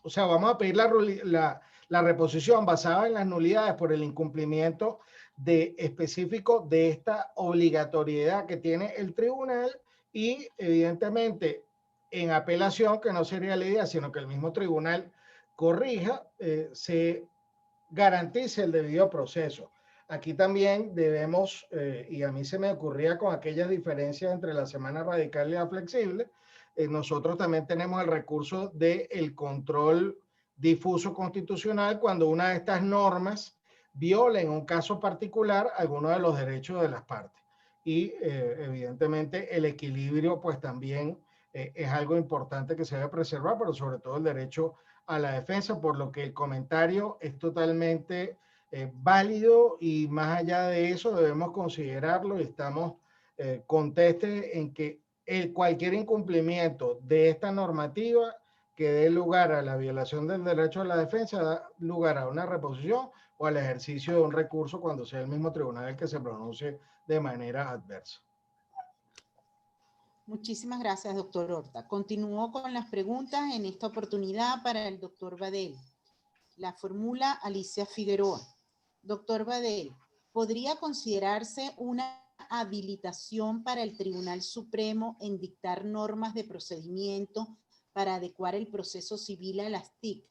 o sea, vamos a pedir la reposición basada en las nulidades por el incumplimiento específico de esta obligatoriedad que tiene el tribunal y evidentemente en apelación, que no sería la idea, sino que el mismo tribunal corrija, se garantice el debido proceso. Aquí también debemos, y a mí se me ocurría con aquellas diferencias entre la semana radical y la flexible, nosotros también tenemos el recurso del control difuso constitucional cuando una de estas normas viola en un caso particular alguno de los derechos de las partes. Y evidentemente el equilibrio pues también es algo importante que se debe preservar, pero sobre todo el derecho a la defensa, por lo que el comentario es totalmente válido y más allá de eso debemos considerarlo y estamos contestes en que cualquier incumplimiento de esta normativa que dé lugar a la violación del derecho a la defensa da lugar a una reposición o al ejercicio de un recurso cuando sea el mismo tribunal el que se pronuncie de manera adversa.
Muchísimas gracias, doctor Horta. Continúo con las preguntas en esta oportunidad para el doctor Badel. La formula Alicia Figueroa. Doctor Badel, ¿podría considerarse una habilitación para el Tribunal Supremo en dictar normas de procedimiento para adecuar el proceso civil a las TIC?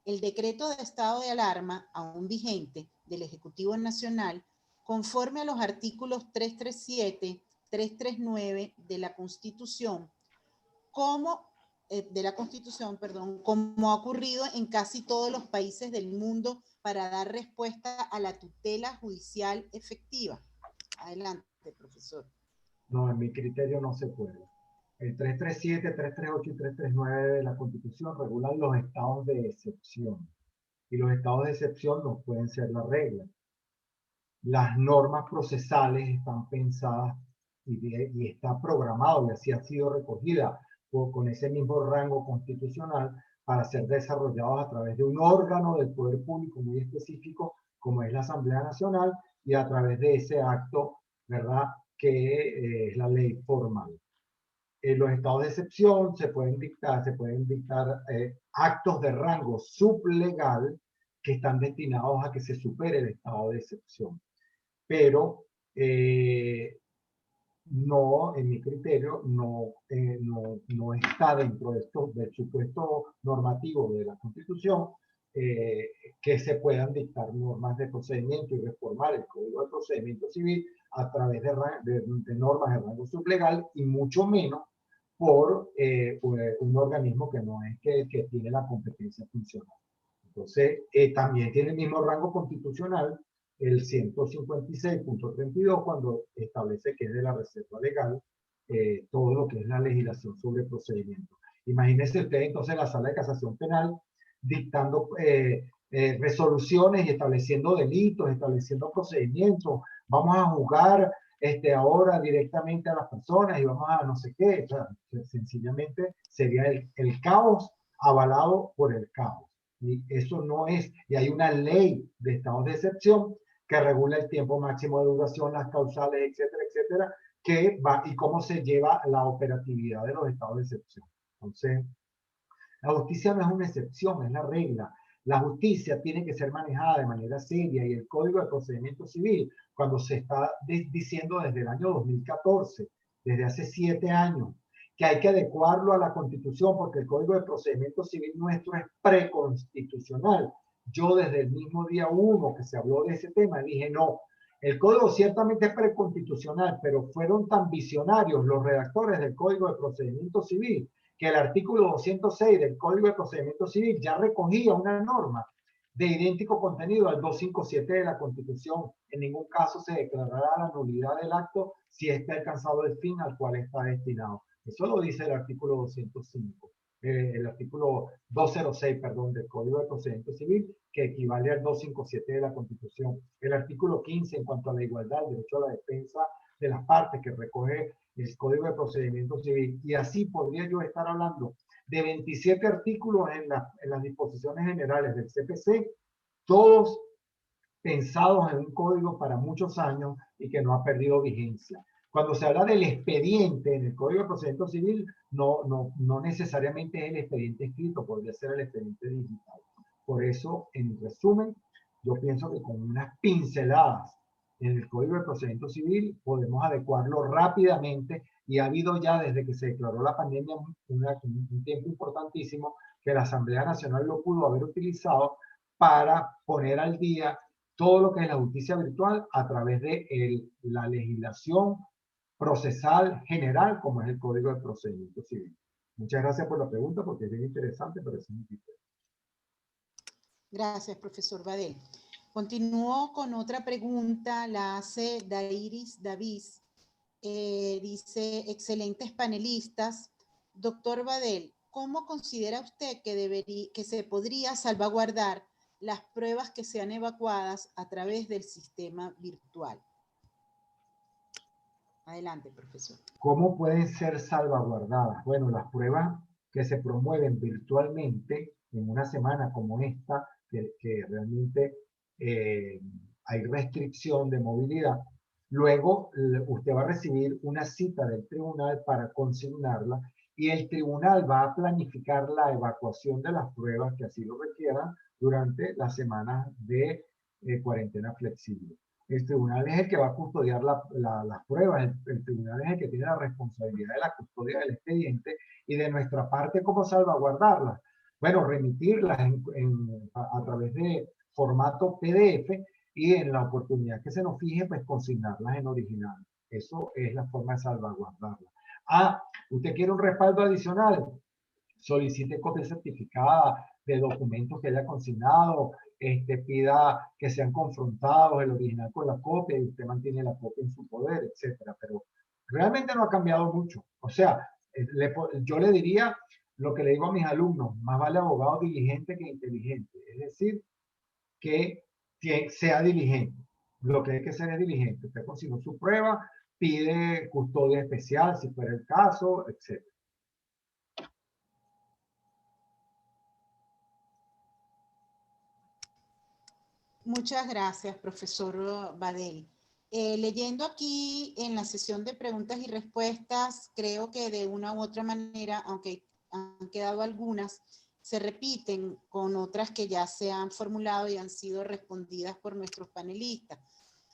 El decreto de estado de alarma, aún vigente, del Ejecutivo Nacional, conforme a los artículos 337, 339 de la Constitución, como ha ocurrido en casi todos los países del mundo para dar respuesta a la tutela judicial efectiva. Adelante, profesor.
No, en mi criterio no se puede. El 337, 338 y 339 de la Constitución regulan los estados de excepción. Y los estados de excepción no pueden ser la regla. Las normas procesales están pensadas y está programado y así ha sido recogida con ese mismo rango constitucional para ser desarrollados a través de un órgano del poder público muy específico como es la Asamblea Nacional y a través de ese acto, ¿verdad?, que es la ley formal. En los estados de excepción se pueden dictar actos de rango sublegal que están destinados a que se supere el estado de excepción. Pero no, en mi criterio, no está dentro del supuesto normativo de la Constitución que se puedan dictar normas de procedimiento y reformar el Código de Procedimiento Civil a través de normas de rango sublegal y mucho menos por un organismo que no es que tiene la competencia funcional. Entonces, también tiene el mismo rango constitucional el 156.32 cuando establece que es de la reserva legal todo lo que es la legislación sobre procedimiento. Imagínese usted entonces la Sala de Casación Penal dictando resoluciones y estableciendo delitos, estableciendo procedimientos. Vamos a juzgar ahora directamente a las personas y vamos a no sé qué. O sea, sencillamente sería el caos avalado por el caos. Y eso no es, y hay una ley de estados de excepción que regula el tiempo máximo de duración, las causales, etcétera, etcétera, que va y cómo se lleva la operatividad de los estados de excepción. Entonces, la justicia no es una excepción, es la regla. La justicia tiene que ser manejada de manera seria y el Código de Procedimiento Civil, cuando se está diciendo desde el año 2014, desde hace 7 años, que hay que adecuarlo a la Constitución porque el Código de Procedimiento Civil nuestro es preconstitucional. Yo desde el mismo día 1 que se habló de ese tema dije no, el código ciertamente es preconstitucional, pero fueron tan visionarios los redactores del Código de Procedimiento Civil que el artículo 206 del Código de Procedimiento Civil ya recogía una norma de idéntico contenido al 257 de la Constitución. En ningún caso se declarará la nulidad del acto si éste ha alcanzado el fin al cual está destinado. Eso lo dice el artículo 205, el artículo 206, perdón, del Código de Procedimiento Civil, que equivale al 257 de la Constitución. El artículo 15, en cuanto a la igualdad, el derecho a la defensa de las partes, que recoge el Código de Procedimiento Civil. Y así podría yo estar hablando de 27 artículos en las disposiciones generales del CPC, todos pensados en un código para muchos años y que no ha perdido vigencia. Cuando se habla del expediente en el Código de Procedimiento Civil, no necesariamente es el expediente escrito, podría ser el expediente digital. Por eso, en resumen, yo pienso que con unas pinceladas en el Código de Procedimiento Civil podemos adecuarlo rápidamente, y ha habido ya desde que se declaró la pandemia un tiempo importantísimo que la Asamblea Nacional lo pudo haber utilizado para poner al día todo lo que es la justicia virtual a través de la legislación procesal general, como es el Código de Procedimiento Civil. Muchas gracias por la pregunta, porque es bien interesante, pero es muy difícil.
Gracias, profesor Badel. Continúo con otra pregunta, la hace Dairis Davis. Dice, excelentes panelistas. Doctor Badel, ¿cómo considera usted que se podría salvaguardar las pruebas que sean evacuadas a través del sistema virtual? Adelante, profesor.
¿Cómo pueden ser salvaguardadas? Bueno, las pruebas que se promueven virtualmente en una semana como esta, que realmente hay restricción de movilidad, luego usted va a recibir una cita del tribunal para consignarla, y el tribunal va a planificar la evacuación de las pruebas que así lo requieran durante las semanas de cuarentena flexible. El tribunal es el que va a custodiar las pruebas, el tribunal es el que tiene la responsabilidad de la custodia del expediente, y de nuestra parte, ¿cómo salvaguardarlas? Bueno, remitirlas a través de formato PDF, y en la oportunidad que se nos fije, pues consignarlas en original. Eso es la forma de salvaguardarlas. Ah, ¿usted quiere un respaldo adicional? Solicite copia certificada de documentos que haya consignado, pida que sean confrontados el original con la copia, y usted mantiene la copia en su poder, etcétera. Pero realmente no ha cambiado mucho. O sea, yo le diría lo que le digo a mis alumnos: más vale abogado diligente que inteligente. Es decir, que sea diligente. Lo que hay que ser es diligente. Usted consignó su prueba, pide custodia especial si fuera el caso, etc.
Muchas gracias, profesor Badel. Leyendo aquí en la sesión de preguntas y respuestas, creo que de una u otra manera, aunque han quedado algunas, se repiten con otras que ya se han formulado y han sido respondidas por nuestros panelistas.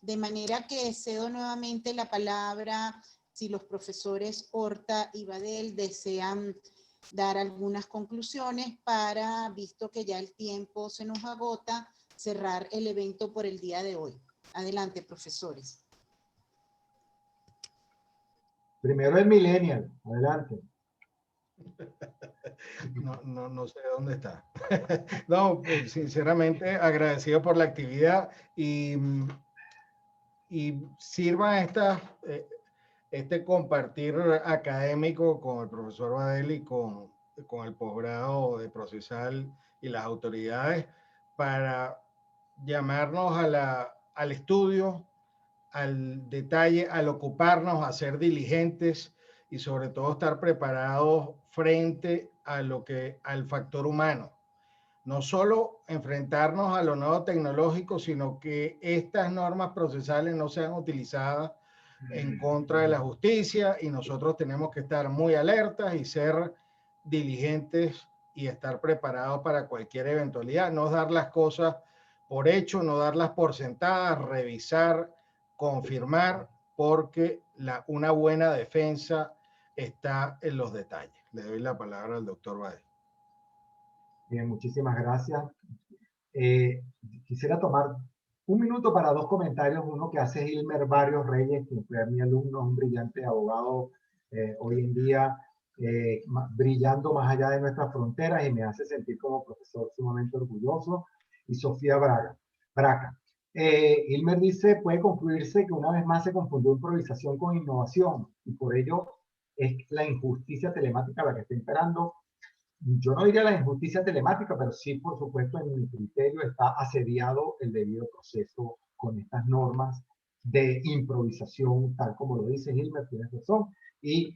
De manera que cedo nuevamente la palabra si los profesores Horta y Badel desean dar algunas conclusiones para, visto que ya el tiempo se nos agota, cerrar el evento por el día de hoy. Adelante, profesores.
Primero el millennial, adelante.
No sé dónde está. No, sinceramente agradecido por la actividad, y sirva este compartir académico con el profesor Badel y con el posgrado de procesal y las autoridades, para llamarnos al estudio, al detalle, al ocuparnos, a ser diligentes, y sobre todo estar preparados frente al factor humano. No solo enfrentarnos a lo nuevo tecnológico, sino que estas normas procesales no sean utilizadas en contra de la justicia, y nosotros tenemos que estar muy alertas y ser diligentes y estar preparados para cualquier eventualidad, no dar las cosas por hecho, no darlas por sentadas, revisar, confirmar, porque una buena defensa está en los detalles. Le doy la palabra al doctor Badel.
Bien, muchísimas gracias. Quisiera tomar un minuto para dos comentarios. Uno que hace Gilmer Barrios Reyes, que fue mi alumno, un brillante abogado hoy en día, brillando más allá de nuestras fronteras y me hace sentir como profesor sumamente orgulloso. Y Sofía Braca. Hilmer dice, puede concluirse que una vez más se confundió improvisación con innovación y por ello es la injusticia telemática la que está imperando. Yo no diría la injusticia telemática, pero sí, por supuesto, en mi criterio está asediado el debido proceso con estas normas de improvisación, tal como lo dice Hilmer, tienes razón. Y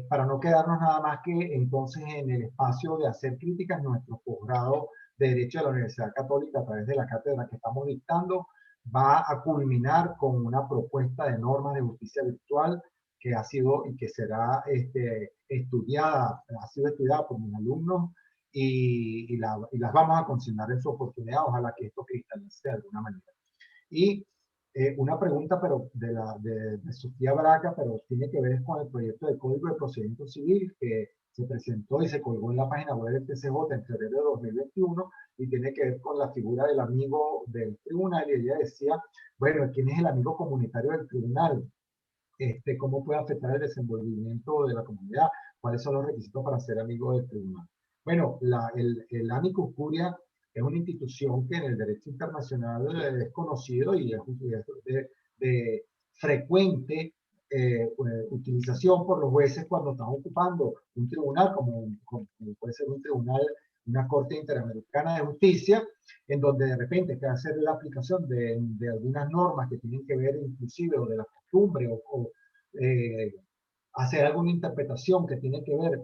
para no quedarnos nada más que entonces en el espacio de hacer críticas, nuestro posgrado de Derecho de la Universidad Católica a través de la cátedra que estamos dictando va a culminar con una propuesta de normas de justicia virtual que ha sido y que será estudiada, ha sido estudiada por mis alumnos y las vamos a consignar en su oportunidad, ojalá que esto cristalice de alguna manera. Y una pregunta, pero de Sofía Braca, pero tiene que ver con el proyecto de Código de Procedimiento Civil que se presentó y se colgó en la página web del TCJ en febrero de 2021 y tiene que ver con la figura del amigo del tribunal. Y ella decía, bueno, ¿quién es el amigo comunitario del tribunal? Cómo puede afectar el desenvolvimiento de la comunidad, cuáles son los requisitos para ser amigo del tribunal. Bueno, el amicus curiae es una institución que en el derecho internacional es conocido y es de frecuente utilización por los jueces cuando están ocupando un tribunal, como puede ser un tribunal, una corte interamericana de justicia, en donde de repente hay que hacer la aplicación de algunas normas que tienen que ver inclusive o de la costumbre o hacer alguna interpretación que tiene que ver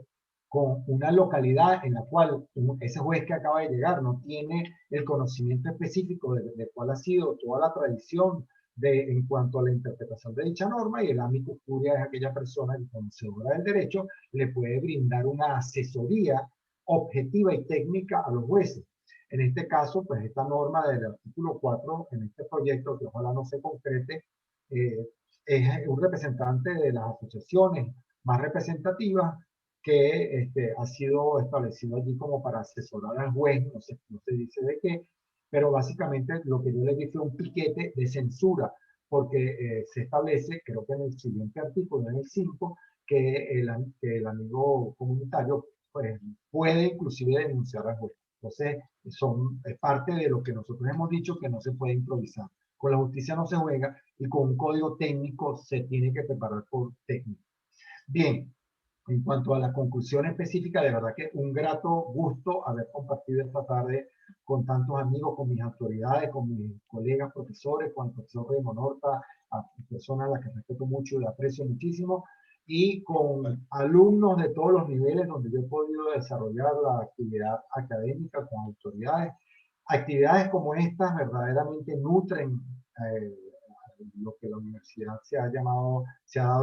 con una localidad en la cual ese juez que acaba de llegar no tiene el conocimiento específico de cuál ha sido toda la tradición en cuanto a la interpretación de dicha norma, y el amicus curiae es aquella persona que, conocedora del derecho, le puede brindar una asesoría objetiva y técnica a los jueces. En este caso, pues esta norma del artículo 4 en este proyecto, que ojalá no se concrete, es un representante de las asociaciones más representativas que ha sido establecido allí como para asesorar al juez, no se dice de qué, pero básicamente lo que yo le di fue un piquete de censura, porque se establece, creo que en el siguiente artículo, en el 5, que el amigo comunitario pues, puede inclusive denunciar al juez. Entonces, es parte de lo que nosotros hemos dicho, que no se puede improvisar. Con la justicia no se juega y con un código técnico se tiene que preparar por técnico. Bien, en cuanto a la conclusión específica, de verdad que un grato gusto haber compartido esta tarde con tantos amigos, con mis autoridades, con mis colegas profesores, con el profesor Raymond Horta, a personas a las que respeto mucho y aprecio muchísimo, y con alumnos de todos los niveles donde yo he podido desarrollar la actividad académica con autoridades. Actividades como estas verdaderamente nutren lo que la universidad se ha dado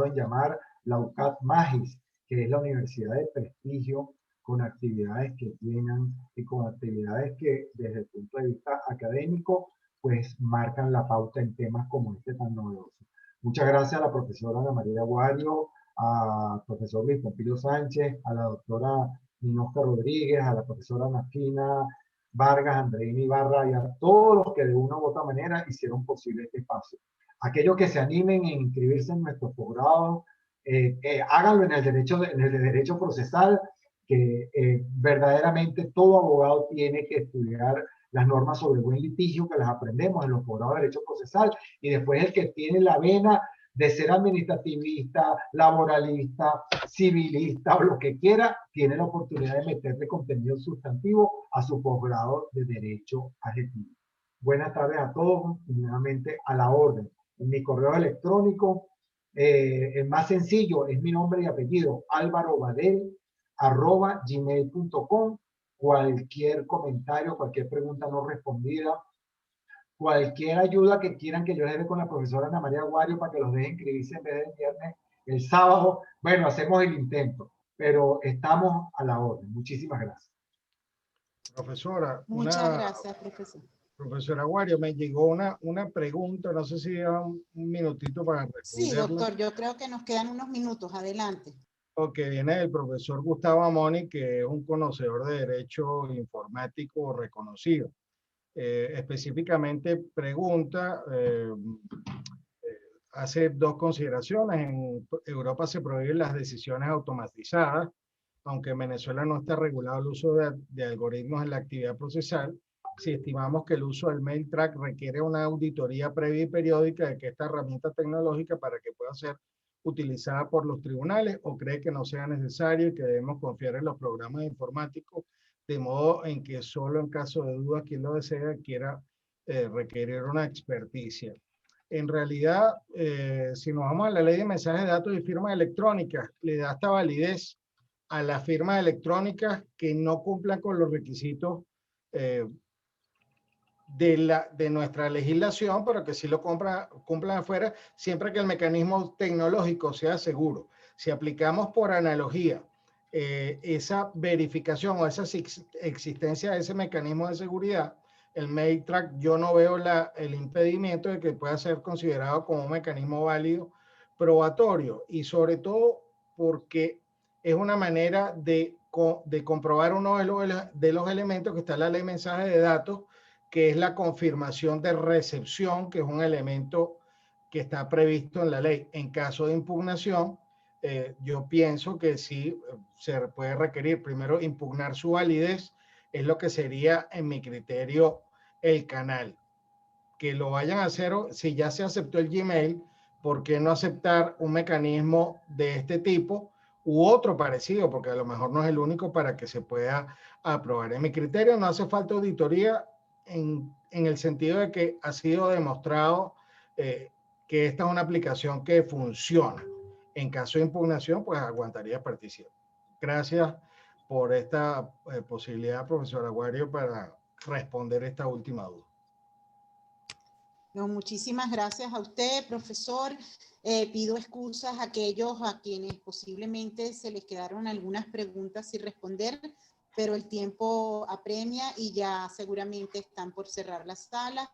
en llamar la UCAT Magis, que es la universidad de prestigio, con actividades que llenan y con actividades que desde el punto de vista académico pues marcan la pauta en temas como este tan novedoso. Muchas gracias a la profesora Ana María Guario, al profesor Luis Pompilio Sánchez, a la doctora Ninosca Rodríguez, a la profesora Nafina Vargas, Andreina Ibarra y a todos los que de una u otra manera hicieron posible este espacio. Aquellos que se animen en inscribirse en nuestros posgrados, háganlo en el derecho procesal, que verdaderamente todo abogado tiene que estudiar las normas sobre buen litigio, que las aprendemos en los posgrados de derecho procesal, y después el que tiene la vena de ser administrativista, laboralista, civilista o lo que quiera, tiene la oportunidad de meterle contenido sustantivo a su posgrado de Derecho Adjetivo. Buenas tardes a todos y nuevamente a la orden. En mi correo electrónico, el más sencillo es mi nombre y apellido, alvarobadel@gmail.com. Cualquier comentario, cualquier pregunta no respondida, cualquier ayuda que quieran que yo les dé con la profesora Ana María Guario para que los deje inscribirse en vez del viernes, el sábado, bueno, hacemos el intento, pero estamos a la orden. Muchísimas gracias.
Profesora,
Muchas gracias, profesor.
Profesora Guario, me llegó una pregunta, no sé si da un minutito para responderla.
Sí, doctor, yo creo que nos quedan unos minutos, adelante.
Ok, viene del profesor Gustavo Amoni, que es un conocedor de derecho informático reconocido. Específicamente pregunta hace dos consideraciones. En Europa se prohíben las decisiones automatizadas, aunque en Venezuela no está regulado el uso de algoritmos en la actividad procesal. Si estimamos que el uso del mail track requiere una auditoría previa y periódica de que esta herramienta tecnológica para que pueda ser utilizada por los tribunales, o cree que no sea necesario y que debemos confiar en los programas informáticos, de modo en que solo en caso de duda quien lo desea quiera requerir una experticia. En realidad, si nos vamos a la ley de mensajes de datos y firmas electrónicas, le da esta validez a las firmas electrónicas que no cumplan con los requisitos de nuestra legislación, pero que sí lo cumplan afuera, siempre que el mecanismo tecnológico sea seguro. Si aplicamos por analogía esa verificación o esa existencia de ese mecanismo de seguridad, el mail track, yo no veo el impedimento de que pueda ser considerado como un mecanismo válido probatorio, y sobre todo porque es una manera de comprobar uno de los elementos que está en la ley de mensajes de datos, que es la confirmación de recepción, que es un elemento que está previsto en la ley. En caso de impugnación, yo pienso que sí se puede requerir primero impugnar su validez, es lo que sería, en mi criterio, el canal. Que lo vayan a hacer, si ya se aceptó el Gmail, ¿por qué no aceptar un mecanismo de este tipo u otro parecido? Porque a lo mejor no es el único para que se pueda aprobar. En mi criterio no hace falta auditoría en el sentido de que ha sido demostrado que esta es una aplicación que funciona. En caso de impugnación, pues aguantaría experticia. Gracias por esta posibilidad, profesor Aguario, para responder esta última duda.
No, muchísimas gracias a usted, profesor. Pido excusas a aquellos a quienes posiblemente se les quedaron algunas preguntas sin responder, pero el tiempo apremia y ya seguramente están por cerrar la sala.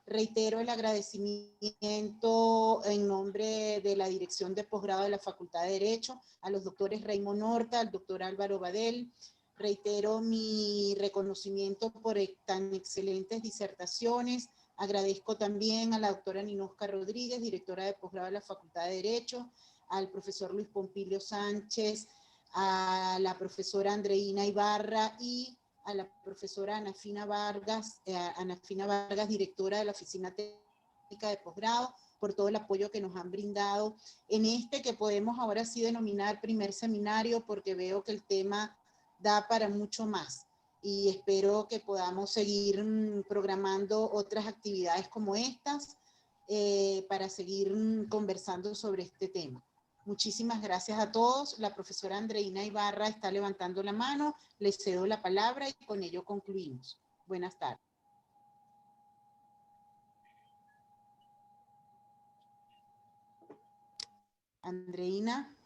Reitero el agradecimiento en nombre de la Dirección de Posgrado de la Facultad de Derecho a los doctores Raymond Horta, al doctor Álvaro Badel. Reitero mi reconocimiento por tan excelentes disertaciones. Agradezco también a la doctora Ninosca Rodríguez, directora de posgrado de la Facultad de Derecho, al profesor Luis Pompilio Sánchez, a la profesora Andreina Ibarra y a la profesora Ana Fina Vargas, directora de la Oficina Técnica de Posgrado, por todo el apoyo que nos han brindado en este que podemos ahora sí denominar primer seminario, porque veo que el tema da para mucho más. Y espero que podamos seguir programando otras actividades como estas para seguir conversando sobre este tema. Muchísimas gracias a todos. La profesora Andreina Ibarra está levantando la mano. Le cedo la palabra y con ello concluimos. Buenas tardes. Andreina.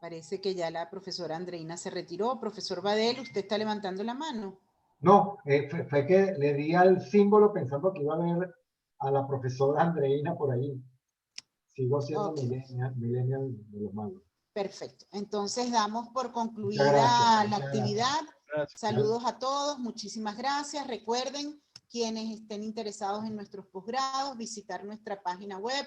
Parece que ya la profesora Andreina se retiró. Profesor Badel, ¿usted está levantando la mano?
No, fue que le di al símbolo pensando que iba a ver a la profesora Andreina por ahí. Sigo siendo millennial de los malos.
Perfecto. Entonces damos por concluida la actividad.
Gracias.
Saludos a todos. Muchísimas gracias. Recuerden, quienes estén interesados en nuestros posgrados, visitar nuestra página web.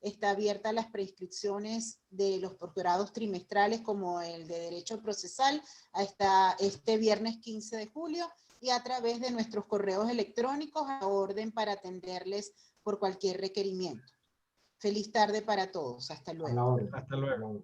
Está abierta las preinscripciones de los posgrados trimestrales como el de Derecho Procesal hasta este viernes 15 de julio y a través de nuestros correos electrónicos a orden para atenderles por cualquier requerimiento. Feliz tarde para todos. Hasta luego.
Hasta luego.